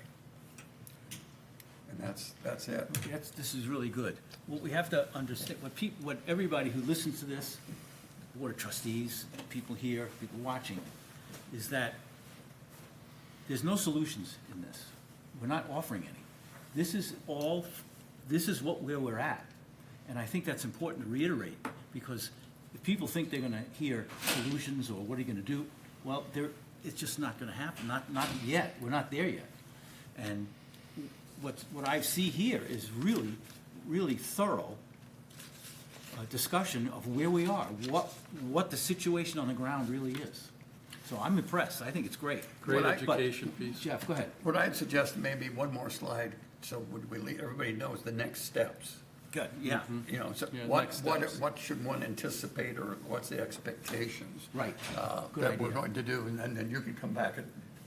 And that's it. This is really good. What we have to understand, what everybody who listens to this, Board of Trustees, people here, people watching, is that there's no solutions in this. We're not offering any. This is where we're at. And I think that's important to reiterate, because if people think they're gonna hear solutions or what are you gonna do, well, it's just not gonna happen, not yet. We're not there yet. And what I see here is really, really thorough discussion of where we are, what the situation on the ground really is. So I'm impressed. I think it's great. Great But- education piece. Jeff, go ahead. What I'd suggest, maybe one more slide, so everybody knows the next steps. Good, yeah. You know, so Yeah, next what steps. should one anticipate, or what's the expectations? Right. Good That we're idea. going to do, and then you can come back and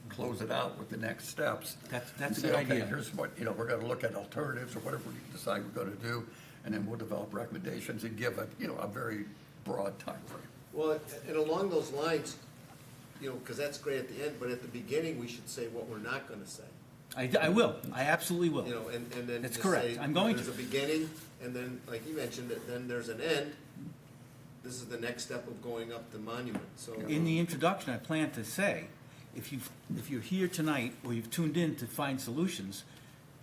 close it out with the next steps. That's And a say, good okay, idea. here's what, you know, we're gonna look at alternatives, or whatever we decide we're gonna do, and then we'll develop recommendations and give a very broad timeframe. Well, and along those lines, you know, because that's great at the end, but at the beginning, we should say what we're not gonna say. I will. I absolutely will. You know, and then That's just correct. say, I'm going there's to. a beginning, and then, like you mentioned, then there's an end. This is the next step of going up the monument, so. In the introduction, I plan to say, if you're here tonight or you've tuned in to find solutions,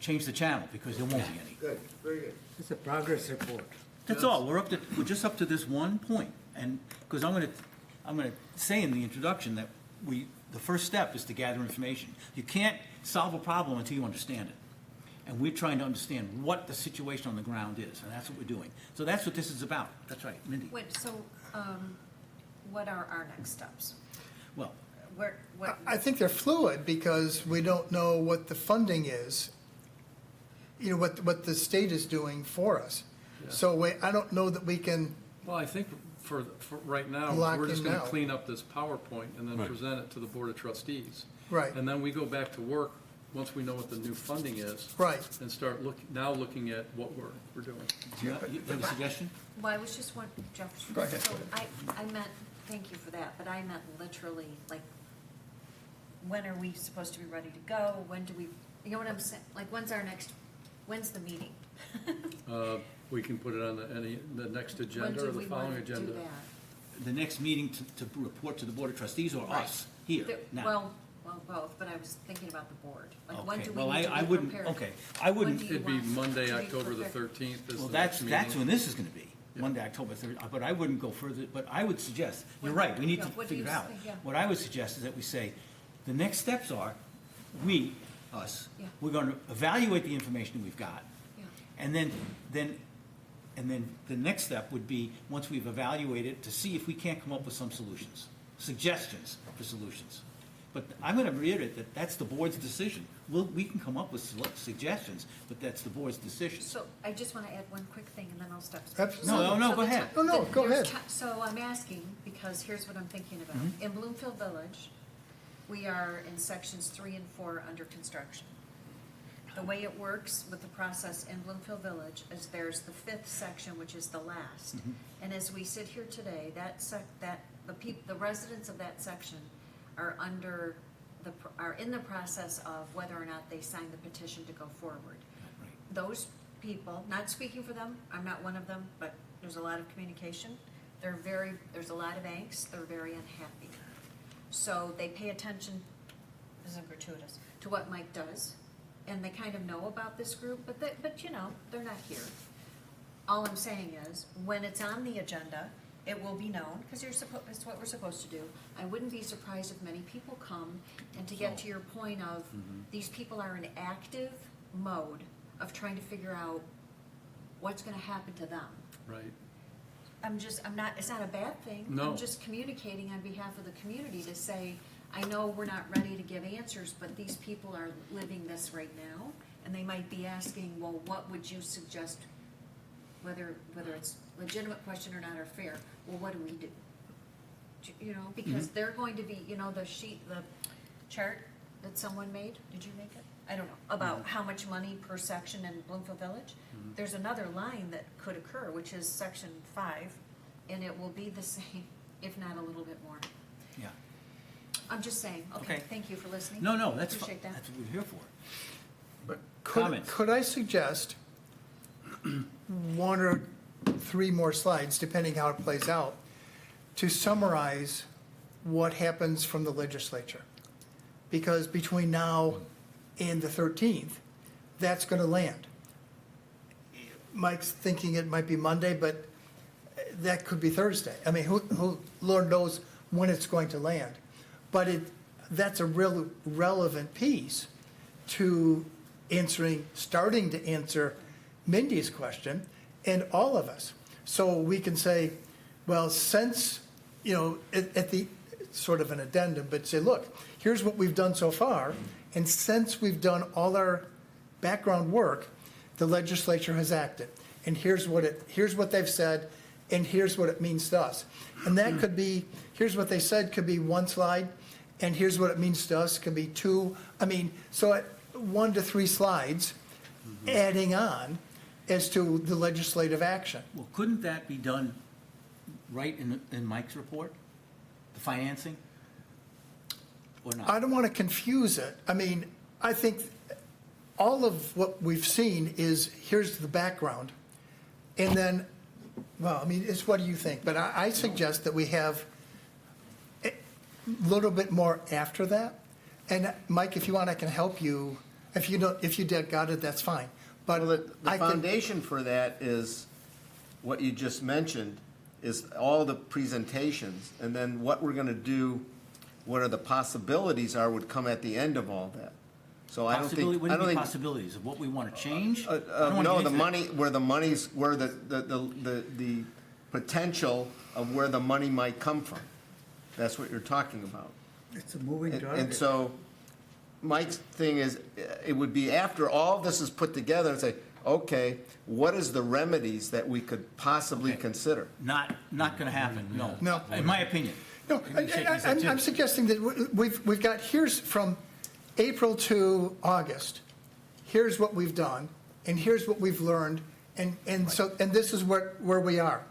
change the channel, because there won't be any. Good, very good. It's a progress report. That's all. We're just up to this one point. And, because I'm gonna say in the introduction that the first step is to gather information. You can't solve a problem until you understand it. And we're trying to understand what the situation on the ground is, and that's what we're doing. So that's what this is about. That's right, Mindy. Wait, so, what are our next steps? Well, I think they're fluid, because we don't know what the funding is, you know, what the state is doing for us. So I don't know that we can, Well, I think for right now, Lock we're just in gonna now. clean up this PowerPoint and then Right. present it to the Board of Trustees. Right. And then we go back to work, once we know what the new funding is. Right. And start looking at what we're doing. do you have a suggestion? Well, I was just one, Jeff. Go ahead. So I meant, thank you for that, but I meant literally, like, when are we supposed to be ready to go? When do we, you know what I'm saying? Like, when's the meeting? We can put it on the next When agenda do or the we following want to do agenda. that? The next meeting to report to the Board of Trustees or Right. us, here, now? Well, both, but I was thinking about the board. Like, when Okay, do we well, need to I be wouldn't, prepared? okay, I When wouldn't, do you It'd be want Monday, to be October the prepared? 13th is well, the that's next meeting. when this is gonna be, Monday, October 3rd, but I wouldn't go further, but I would suggest, you're right, we need to Yeah, what do figure it you out. think? Yeah. What I would suggest is that we say, the next steps are, us, Yeah. we're gonna evaluate the information we've got, Yeah. and then the next step would be, once we've evaluated, to see if we can't come up with some solutions, suggestions for solutions. But I'm gonna reiterate that that's the board's decision. We can come up with suggestions, but that's the board's decision. So I just want to add one quick thing, and then I'll stop. No, go ahead. No, go ahead. So I'm asking, because here's what I'm thinking about. Mm-hmm. In Bloomfield Village, we are in sections 3 and 4 under construction. The way it works with the process in Bloomfield Village is there's the fifth section, which is the last. And as we sit here today, the residents of that section are are in the process of whether or not they sign the petition to go forward. Those people, not speaking for them, I'm not one of them, but there's a lot of communication. There's a lot of angst, they're very unhappy. So they pay attention, this isn't gratuitous, to what Mike does, and they kind of know about this group, but they're not here. All I'm saying is, when it's on the agenda, it will be known, because it's what we're supposed to do. I wouldn't be surprised if many people come, and to get to your point of, these people are in active mode of trying to figure out what's gonna happen to them. Right. It's not a bad thing. No. I'm just communicating on behalf of the community to say, I know we're not ready to give answers, but these people are living this right now, and they might be asking, well, what would you suggest, whether it's a legitimate question or not, or fair, well, what do we do? Because they're going to be, the chart that someone made, did you make it? I don't know, about how much money per section in Bloomfield Village. There's another line that could occur, which is section 5, and it will be the same, if not a little bit more. Yeah. I'm just saying, okay, Okay. thank you for listening. No, that's fine. Appreciate that. That's what we're here for. But Comments? Could I suggest one or three more slides, depending how it plays out, to summarize what happens from the legislature? Because between now and the 13th, that's going to land. Mike's thinking it might be Monday, but that could be Thursday. I mean, who Lord knows when it's going to land. But that's a real relevant piece to starting to answer Mindy's question and all of us. So we can say, well, since, at the sort of an addendum, but say, look, here's what we've done so far. And since we've done all our background work, the legislature has acted. And here's what they've said, and here's what it means to us. And that could be, here's what they said could be one slide, and here's what it means to us could be two. I mean, so at 1 to 3 slides, adding on as to the legislative action. Well, couldn't that be done right in Mike's report? The financing? Or not? I don't want to confuse it. I mean, I think all of what we've seen is, here's the background. And then, well, I mean, it's what do you think? But I suggest that we have a little bit more after that. And Mike, if you want, I can help you. If you got it, that's fine. But Well, the I think, foundation for that is what you just mentioned, is all the presentations, and then what we're gonna do, what are the possibilities would come at the end of all that. So I don't Possibility, think, what I do you don't mean think. possibilities of what we want to change? I don't wanna No, get the into that. money, where the potential of where the money might come from. That's what you're talking about. It's a moving And target. so, Mike's thing is, it would be after all this is put together and say, okay, what is the remedies that we could possibly Okay. consider? Not gonna happen, no. No. In my opinion. no, You shake your head, too. I'm suggesting that we've got, here's from April to August, here's what we've done, and here's what we've learned, and this is where we are.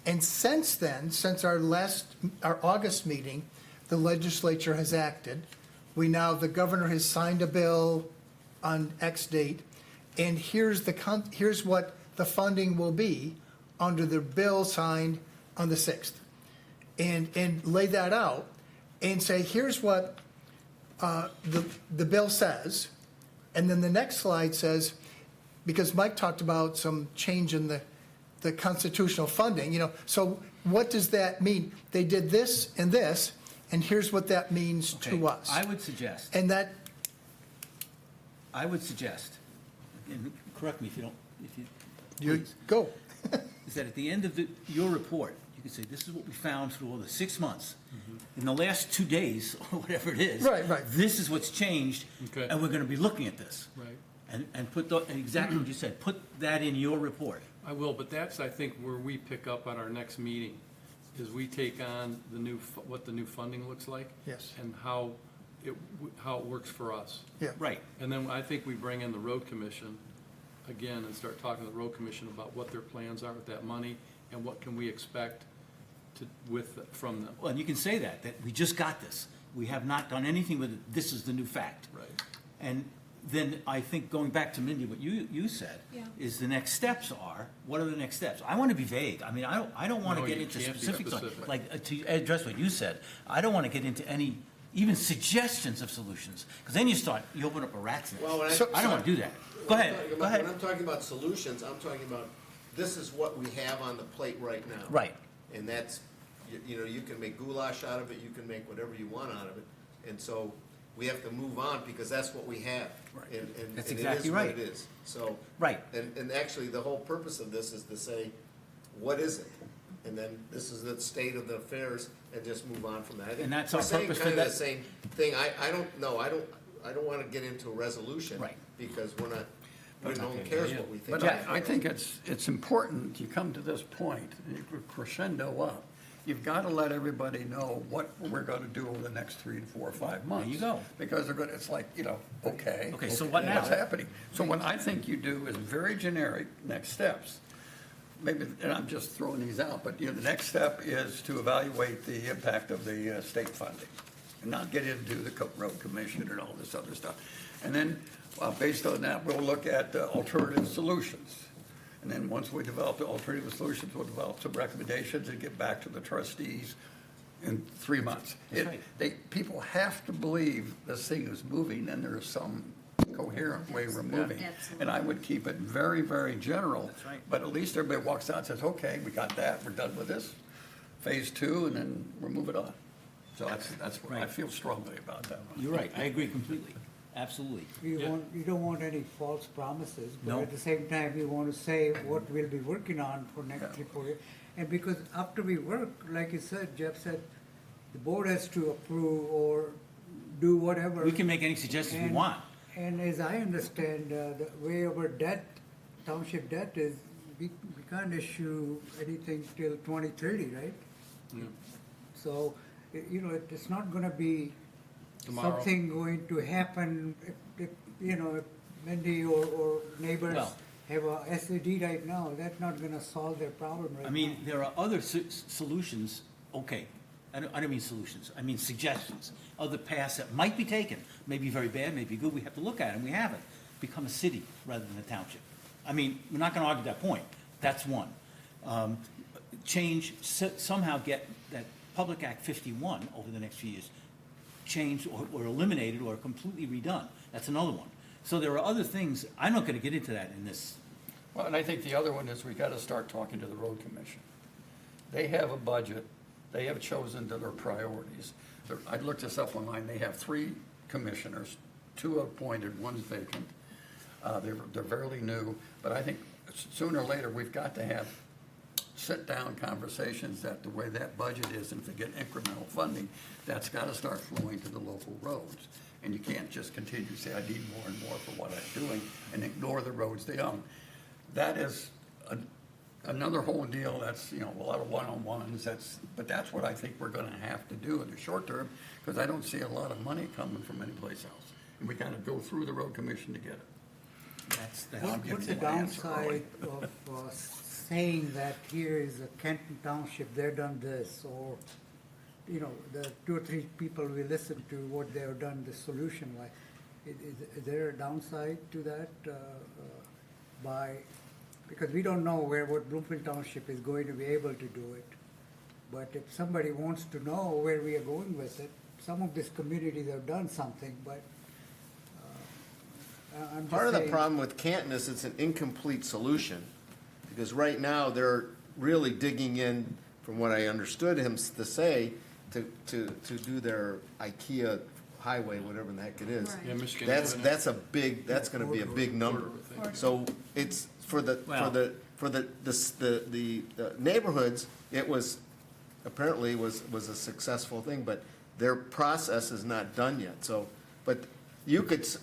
And since then, since our August meeting, the legislature has acted. The governor has signed a bill on X date, and here's what the funding will be under the bill signed on the 6th. And lay that out and say, here's what the bill says. And then the next slide says, because Mike talked about some change in the constitutional funding, so what does that mean? They did this, and here's what that means Okay, to us. I would suggest, And that, and correct me if you you please, go. is that at the end of your report, you could say, this is what we found through all the 6 months. In the last 2 days, or whatever it is. Right. This is what's changed, Okay. and we're gonna be looking at this. Right. And put exactly what you said, put that in your report. I will, but that's, I think, where we pick up on our next meeting, is we take on what the new funding looks like. Yes. And how how it works for us. Yeah. Right. And then I think we bring in the road commission again and start talking to the road commission about what their plans are with that money and what can we expect from them. Well, and you can say that we just got this. We have not done anything with it. This is the new fact. Right. And then I think going back to Mindy, what you said, Yeah. is the next steps are, what are the next steps? I want to be vague. I mean, I don't want to No, get you into can't be specifics, specific. like, to address what you said. I don't want to get into any, even suggestions of solutions, because then you open up a rat's nest. Well, when I don't want to do that. Go ahead, go ahead. When I'm talking about solutions, I'm talking about, this is what we have on the plate right now. Right. And that's, you know, you can make goulash out of it, you can make whatever you want out of it. And so we have to move on because that's what we have. Right. And That's it is exactly what right. it is. So. Right. And actually, the whole purpose of this is to say, what is it? And then this is the state of the affairs and just move on from that. I think And that's we're our saying purpose for kind of that- the same thing. I don't know, I don't want to get into a resolution. Right. Because we're not, no one cares what we think. But I think it's important, you come to this point, and you crescendo up. You've got to let everybody know what we're going to do over the next 3 to 4 or 5 months. you go. Because they're going, it's like, you know, okay. Okay, so what now? What's happening? So what I think you do is very generic, next steps. Maybe, and I'm just throwing these out, but, you know, the next step is to evaluate the impact of the state funding and not get into the road commission and all this other stuff. And then, based on that, we'll look at alternative solutions. And then once we develop the alternative solutions, we'll develop some recommendations and get back to the trustees in 3 months. That's right. People have to believe this thing is moving and there's some coherent way we're moving. Absolutely. And I would keep it very, very general. That's right. But at least everybody walks out and says, okay, we got that, we're done with this. Phase 2, and then we're moving on. So that's what I Right. feel strongly about that one. You're right. I agree completely. Absolutely. Yeah. You don't want any false promises, but No. at the same time, you want to say what we'll be working on for next 3, 4 years. And because after we work, like you said, Jeff said, the board has to approve or do whatever. We can make any suggestions we And- want. And as I understand, the way our debt, township debt is, we can't issue anything till 2030, right? Yeah. So, you know, it's not gonna be Tomorrow. something going to happen if, you know, if Mindy or neighbors Well- have a SED right now, that's not gonna solve their problem right now. I mean, there are other solutions, okay, I don't mean solutions, I mean suggestions, other paths that might be taken, may be very bad, may be good, we have to look at it, and we haven't. Become a city rather than a township. I mean, we're not gonna argue that point, that's one. Change, somehow get that Public Act 51 over the next few years, changed or eliminated or completely redone, that's another one. So there are other things, I'm not gonna get into that in this. Well, and I think the other one is we gotta start talking to the road commission. They have a budget, they have chosen their priorities. I looked this up online, they have 3 commissioners, 2 appointed, 1's vacant. They're fairly new, but I think sooner or later, we've got to have sit-down conversations that the way that budget is, and if they get incremental funding, that's gotta start flowing to the local roads. And you can't just continue to say, I need more and more for what I'm doing, and ignore the roads they own. That is another whole deal, that's, you know, a lot of one-on-ones, but that's what I think we're gonna have to do in the short term, because I don't see a lot of money coming from anyplace else. And we gotta go through the road commission to get it. That's. What's the my answer early. downside of saying that here is a Kenton Township, they've done this, or, you know, the 2 or 3 people we listen to, what they have done, the solution, like, is there a downside to that, because we don't know what Bloomfield Township is going to be able to do it. But if somebody wants to know where we are going with it, some of these communities have done something, but, I'm just Part of the saying- problem with Canton is it's an incomplete solution, because right now, they're really digging in, from what I understood him to say, to do their IKEA highway, whatever the heck it is. Right. Yeah, Michigan. That's gonna be a big number. So it's, for the neighborhoods, it was, apparently was a successful thing, but their process is not done yet, so, but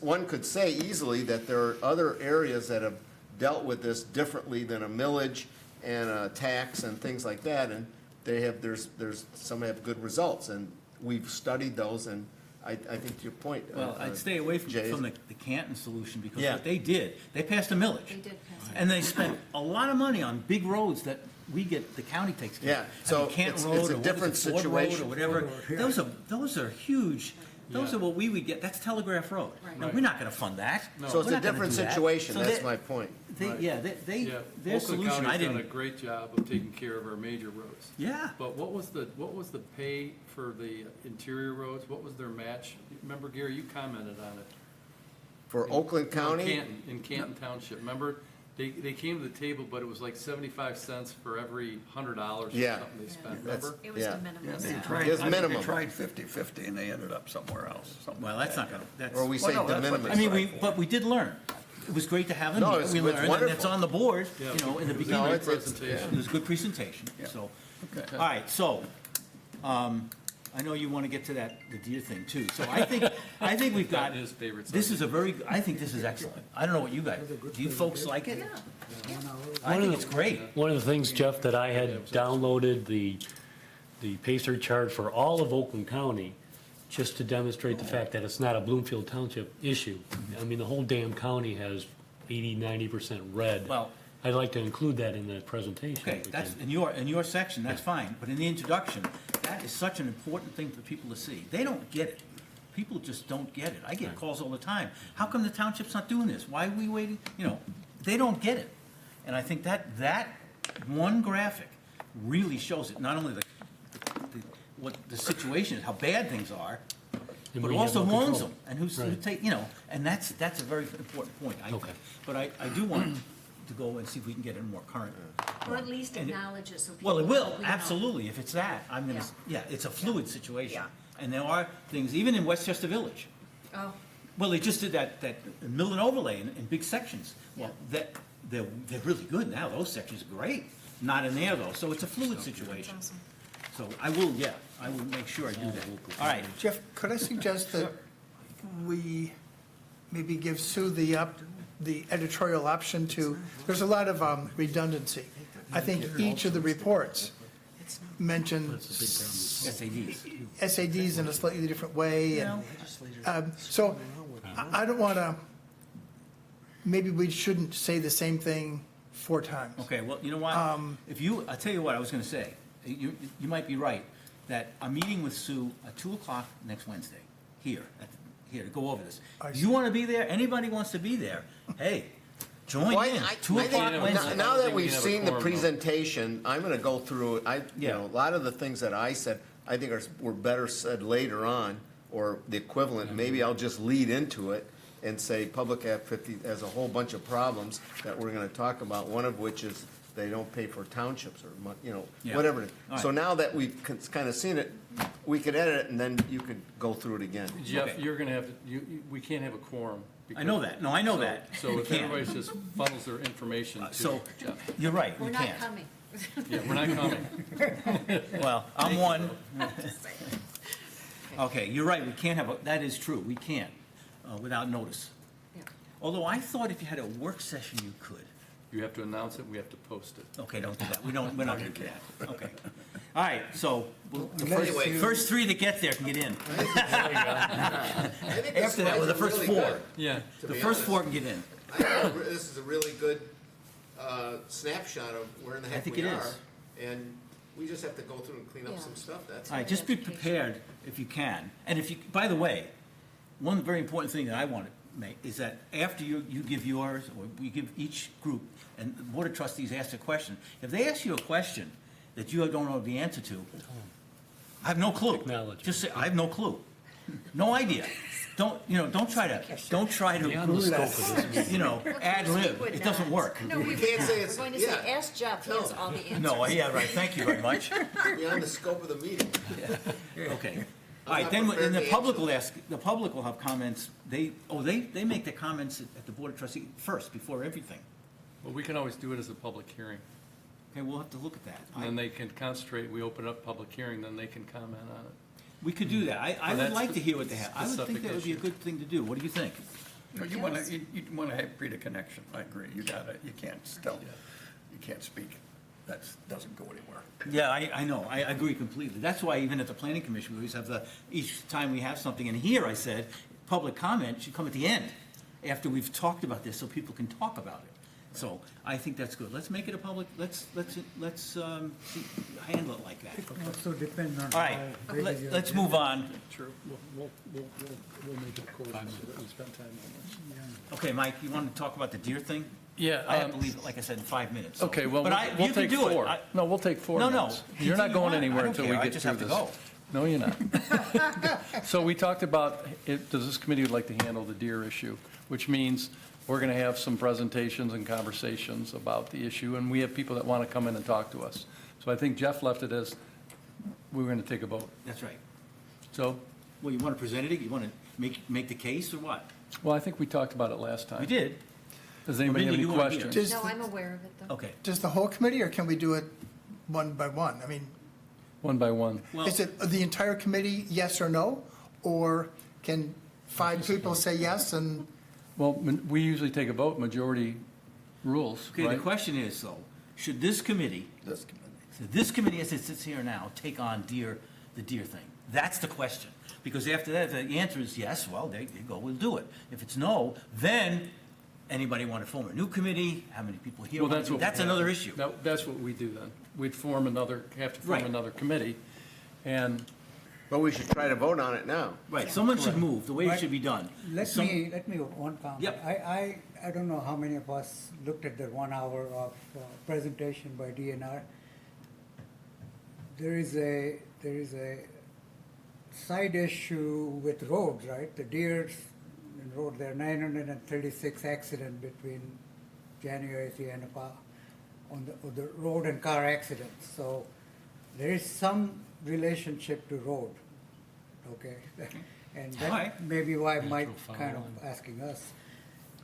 one could say easily that there are other areas that have dealt with this differently than a millage and a tax and things like that, and they have, there's some have good results, and we've studied those, and I think to your point. Well, I'd stay away Jay, from the Canton solution, because Yeah. what they did, they passed a millage. They did pass it. And they spent a lot of money on big roads that we get, the county takes care Yeah, of. I so mean, Canton it's Road, a or what was different it, Ford Road, situation. or whatever. Ford Road, yeah. Those are huge, those Yeah. are what we would get, that's Telegraph Road. Right. Now, Right. we're not gonna fund that. No. So it's We're a not gonna different do that. situation, So that's they- my point. Yeah, Yeah, their Oakland solution, I County's done a didn't, great job of taking care of our major roads. yeah. But what was the pay for the interior roads? What was their match? Remember, Gary, you commented on it. For Oakland County, In Canton Township, remember? They came to the table, but it was like 75 cents for every $100 or Yeah. something they spent, That's- remember? It was Yeah. de Yeah, minimis. they yeah. tried, It's I think minimum. they tried 50/50 and they ended up somewhere else. something Well, like that's that. not gonna, that's. or we Well, say no, de that's what minimis. I mean, but we did learn. It was great to have them No, here. it's- We it's learned, and wonderful. it's on the board, Yeah. in the No, beginning. it's- presentation. It was a good presentation, Yeah. so. Okay. All right, so, I know you want to get to the deer thing too. So I think we've got, That is favorite this is a very, I think this is excellent. I don't know what you guys, do you folks like it? I think it's great. One of the things, Jeff, that I had downloaded the Pacer chart for all of Oakland County, just to demonstrate the fact that it's not a Bloomfield Township issue. I mean, the whole damn county has 80-90% red. Well- I'd like to include that in the presentation. Okay, if we that's, can. in your section, that's fine, but in the introduction, that is such an important thing for people to see. They don't get it. People just don't get it. I get calls all the time. How come the township's not doing this? Why are we waiting? You know, they don't get it. And I think that one graphic really shows it, not only what the situation is, how bad things are, And but we have also no who owns control. them, and who Right. take, you know, and that's a very important point, I think. Okay. But I do want to go and see if we can get it more current. Or at least And it- acknowledge it so people. Well, it know will, we know. absolutely, if it's that, I'm gonna, Yeah. yeah, it's a fluid situation. Yeah. And there are things, even in Westchester Village, Oh, well, they just did that mill and overlay in big sections. Well, they're really good now, those sections are great, not in there though, so it's a fluid that's situation. awesome. So I will make sure I do that. All right, Jeff, could I suggest that we maybe give Sue the editorial option to, there's a lot of redundancy. I think each of the reports mentions SADs. SADs in a slightly different way, and, so I don't want to, maybe we shouldn't say the same thing 4 times. Okay, well, you know what? I'll tell you what I was gonna say. You might be right, that I'm meeting with Sue at 2:00 next Wednesday, here to go over this. I You wanna be there? Anybody wants to be there? Hey, join Well, in, I 2:00 think Wednesday. now that we've We can have a seen the quorum, though. presentation, I'm gonna go through it. Yeah. A lot of the things that I said, I think were better said later on, or the equivalent. Maybe I'll just lead into it and say, Public Act 50 has a whole bunch of problems that we're gonna talk about, one of which is they don't pay for townships or, Yeah. whatever. All So right. now that we've kind of seen it, we could edit it and then you could go through it again. Jeff, Okay. you're gonna have, we can't have a quorum. I know that, no, I know So- that. So We if can't. everybody just funnels their information to So, Jeff. you're right, We're we not can't. coming. Yeah, we're not coming. Well, I'm one. Okay, you're right, we can't that is true, we can't, without notice. Yeah. Although I thought if you had a work session, you could. You have to announce it, we have to post it. Okay, don't do that. We're not gonna do that. Okay. All right, so the Anyway. first 3 that get there can get in. After that, well, the first 4. Yeah. The first 4 can get in. I think this is a really good snapshot of where in the I heck think we it are. is. And we just have to go through and clean up Yeah. some stuff, that's All all. right, just be prepared if you can. And if you, by the way, one very important thing that I want to make is that after you give yours, or we give each group, and the Board of Trustees ask a question, if they ask you a question that you don't know the answer to, I have no clue. Acknowledge. Just say, I have no clue. No idea. Don't try to, Beyond the scope of this meeting. ad lib. It doesn't work. No, we can't say we're it's- going to yeah. say, ask Jeff, he has all the answers. No, yeah, right, thank you very much. Beyond the scope of the meeting. Okay. All I'm right, not then, prepared and the to public will ask, the public will have comments, they make their comments at the Board of Trustees first, before everything. Well, we can always do it as a public hearing. Okay, we'll have to look at that. And then they can concentrate, we open up public hearing, then they can comment on it. We could do that. I Well, would that's like to hear what they have. I would specific think that would be a issue. good thing to do. What do you think? You wanna create a connection, I agree, you can't speak that doesn't go anywhere. Yeah, I know, I agree completely. That's why even at the planning commission, we always have each time we have something, and here I said, public comment should come at the end, after we've talked about this, so people can talk about it. So I think that's good. Let's make it a public, let's handle it like that. It also depends on. All right, how big is your let's agenda. move on. Sure, we'll make it close so that we spend time on this. Okay, Mike, you want to talk about the deer thing? Yeah. I have to leave, like I said, in 5 minutes. so- Okay, well, But we'll you can take do it. four. No, we'll take 4 No, no. minutes. You're not Continue going on. anywhere I don't until we care. I get just through have to this. go. No, you're not. So we talked about, does this committee would like to handle the deer issue? Which means we're going to have some presentations and conversations about the issue, and we have people that want to come in and talk to us. So I think Jeff left it as, we're going to take a vote. That's right. So, Well, you want to present it? You want to make the case, or what? well, I think we talked about it last time. We did. Does anybody have Mindy, any you weren't here. questions? No, I'm aware of it, though. Okay. Does the whole committee, or can we do it one by one? I mean, One by one. Well, is it the entire committee, yes or no? Or can 5 people say yes and, Well, we usually take a vote, majority rules, okay, the right? question is, though, should this committee, as it sits here now, take on the deer thing? That's the question. Because after that, if the answer is yes, well, there you go, we'll do it. If it's no, then anybody want to form a new committee? How many people here? Well, want to do- that's another issue. That's what we do then. We'd have to form Right. another committee, and But we should try to vote on it now. Right, someone should move, the way it But should be done. Let Some- me one comment. Yep. I don't know how many of us looked at that 1 hour of presentation by DNR. There is a side issue with roads, right? The deers and road, there are 936 accidents between January to the end of, on the road and car accidents. So there is some relationship to road, okay? And All right. that may be why Mike Natural kind of follow-on. asking us.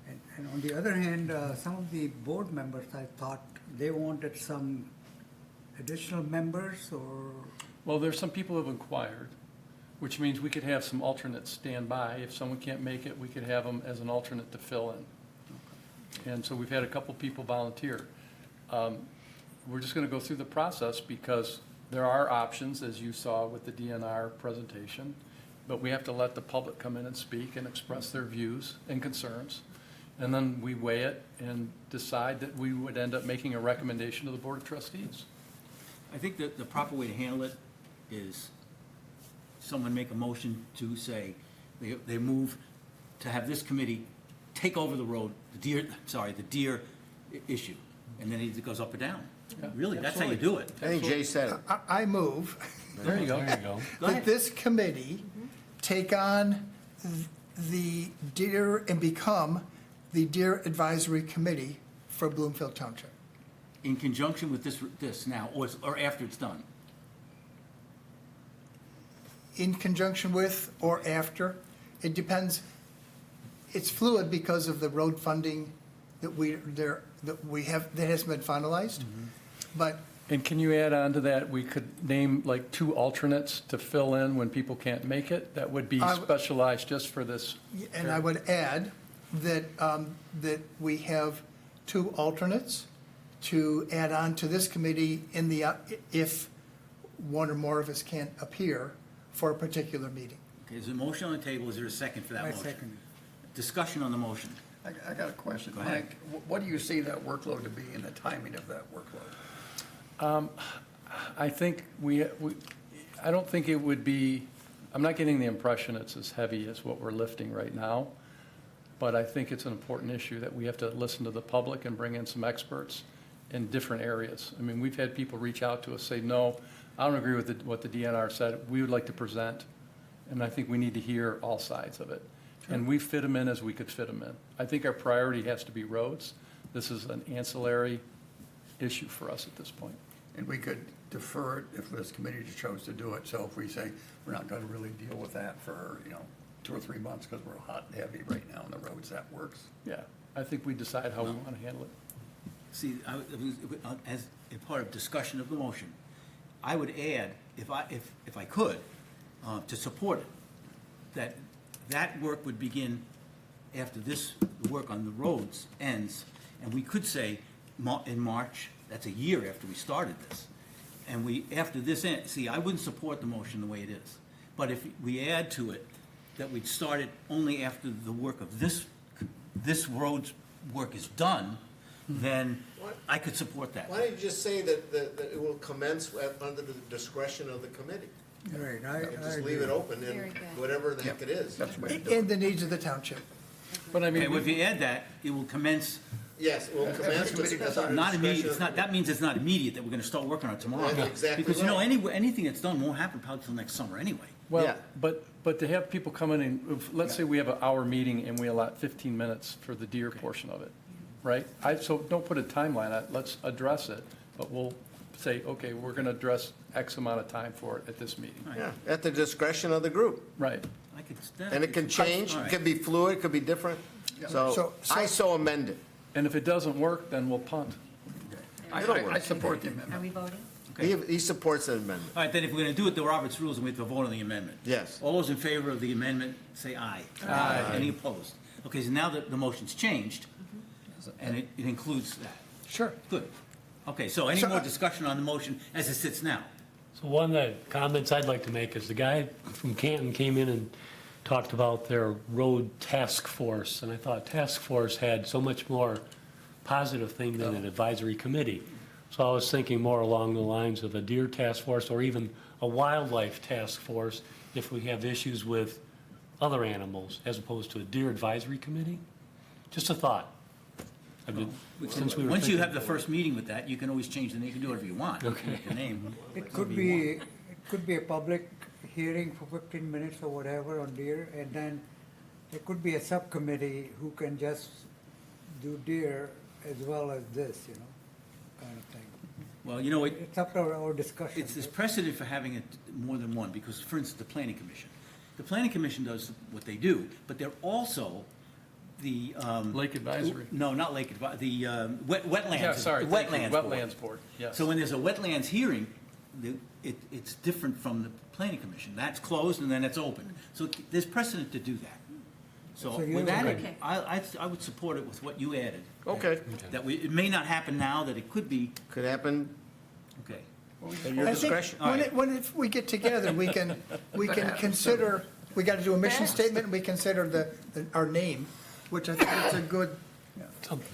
And on the other hand, some of the board members, I thought they wanted some additional members or, well, there's some people who have inquired, which means we could have some alternates stand by. If someone can't make it, we could have them as an alternate to fill in. And so we've had a couple people volunteer. We're just going to go through the process because there are options, as you saw with the DNR presentation, but we have to let the public come in and speak and express their views and concerns. And then we weigh it and decide that we would end up making a recommendation to the Board of Trustees. I think that the proper way to handle it is someone make a motion to say, they move to have this committee take over the road, the deer issue, and then it goes up or down. Yeah, Really, that's how you do it. I think Jay said it. I move There you go. There you go. Go that ahead. this committee take on the deer and become the Deer Advisory Committee for Bloomfield Township. In conjunction with this now, or after it's done. In conjunction with or after, it depends. It's fluid because of the road funding that that hasn't been finalized. But And can you add on to that, we could name like 2 alternates to fill in when people can't make it? That would be specialized just for this. And I would add that, that we have 2 alternates to add on to this committee if one or more of us can't appear for a particular meeting. Okay, is there a motion on the table? Is there a second for that I motion? second. Discussion on the motion. I got a question. Go ahead. Mike, what do you see that workload to be and the timing of that workload? I think I don't think it would be, I'm not getting the impression it's as heavy as what we're lifting right now, but I think it's an important issue that we have to listen to the public and bring in some experts in different areas. I mean, we've had people reach out to us, say, no, I don't agree with what the DNR said, we would like to present, and I think we need to hear all sides of it. And we fit them in as we could fit them in. I think our priority has to be roads. This is an ancillary issue for us at this point. And we could defer it if this committee chose to do it. So if we say, we're not going to really deal with that for, 2 or 3 months because we're hot and heavy right now on the roads, that works. Yeah, I think we decide how we want to handle it. See, as a part of discussion of the motion, I would add, if I could, to support it, that work would begin after the work on the roads ends, and we could say in March That's a year after we started this. And after this, see, I wouldn't support the motion the way it is. But if we add to it that we'd start it only after the work of this road's work is done, then I could support that. Why don't you just say that it will commence under the discretion of the committee? Right, I Just agree. leave it open and Very good. whatever the heck it is. That's the way to do And it. the needs of the township. But I Okay, mean, well, if you add that, it will commence, Yes, it will commence committee with. does under not immediate, discretion it's of not, that means it's not immediate that we're gonna start working on it tomorrow. That's exactly Because, you know, right. anything that's done won't happen probably till next summer anyway. well, Yeah. but to have people come in and, let's say we have an hour meeting and we allot 15 minutes for the deer portion of it, right? So don't put a timeline on it, let's address it, but we'll say, okay, we're gonna address X amount of time for it at this meeting. Yeah, at the discretion of the group. Right. I could. And it can change, All it right. could be fluid, it could be different. So So- I so amend it. And if it doesn't work, then we'll punt. I support the Are amendment. we voting? He supports the amendment. All right, then if we're gonna do it, the Robert's rules, and we have to vote on the amendment. Yes. All those in favor of the amendment, say aye. Aye. Any opposed? Okay, so now that the motion's changed, and it includes that. Sure. Good. Okay, so any So, more discussion on the motion as it sits now? So one of the comments I'd like to make is the guy from Canton came in and talked about their road task force, and I thought task force had so much more positive thing than an advisory committee. So I was thinking more along the lines of a deer task force or even a wildlife task force if we have issues with other animals as opposed to a deer advisory committee. Just a thought. I mean, since we were Once you thinking- have the first meeting with that, you can always change the name, you can do whatever you want. You can make the name. It could be a public hearing for 15 minutes or whatever on deer, and then there could be a subcommittee who can just do deer as well as this, you know, kind of thing. Well, you know, It's up to our discussion. there's precedent for having it more than one, because, for instance, the planning commission. The planning commission does what they do, but they're also the. Lake advisory. No, not lake advisory, the wetlands. Yeah, sorry, thank you. Wetlands board. Wetlands board, yes. So when there's a wetlands hearing, it's different from the planning commission. That's closed and then it's open. So there's precedent to do that. So So you with that, agree? I would support it with what you added. Okay, That it may not happen now, that it could be, could happen okay. at your I think discretion. All right. if we get together, we can consider, we got to do a mission statement, and we consider our name, which I think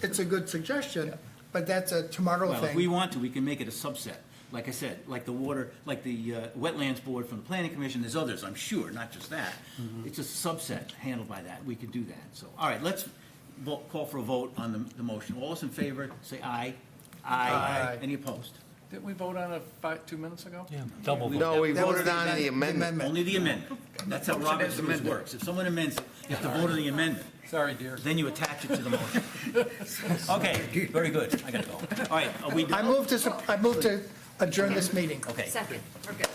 it's a good suggestion, but that's a tomorrow Well, if we thing. want to, we can make it a subset. Like I said, like the wetlands board from the planning commission, there's others, I'm sure, not just that. It's just a subset handled by that. We could do that. So, all right, let's call for a vote on the motion. All those in favor, say aye. Aye. Any opposed? Didn't we vote on it 2 minutes ago? Yeah, double vote. No, we That was voted on the amendment. Only the amendment. That's how Robert's rules works. If someone amends it, you have to vote on the amendment. Sorry, dear. Then you attach it to the motion. Okay, very good. I gotta go. All right, are we I done? move to adjourn this meeting. Okay. Second, we're good.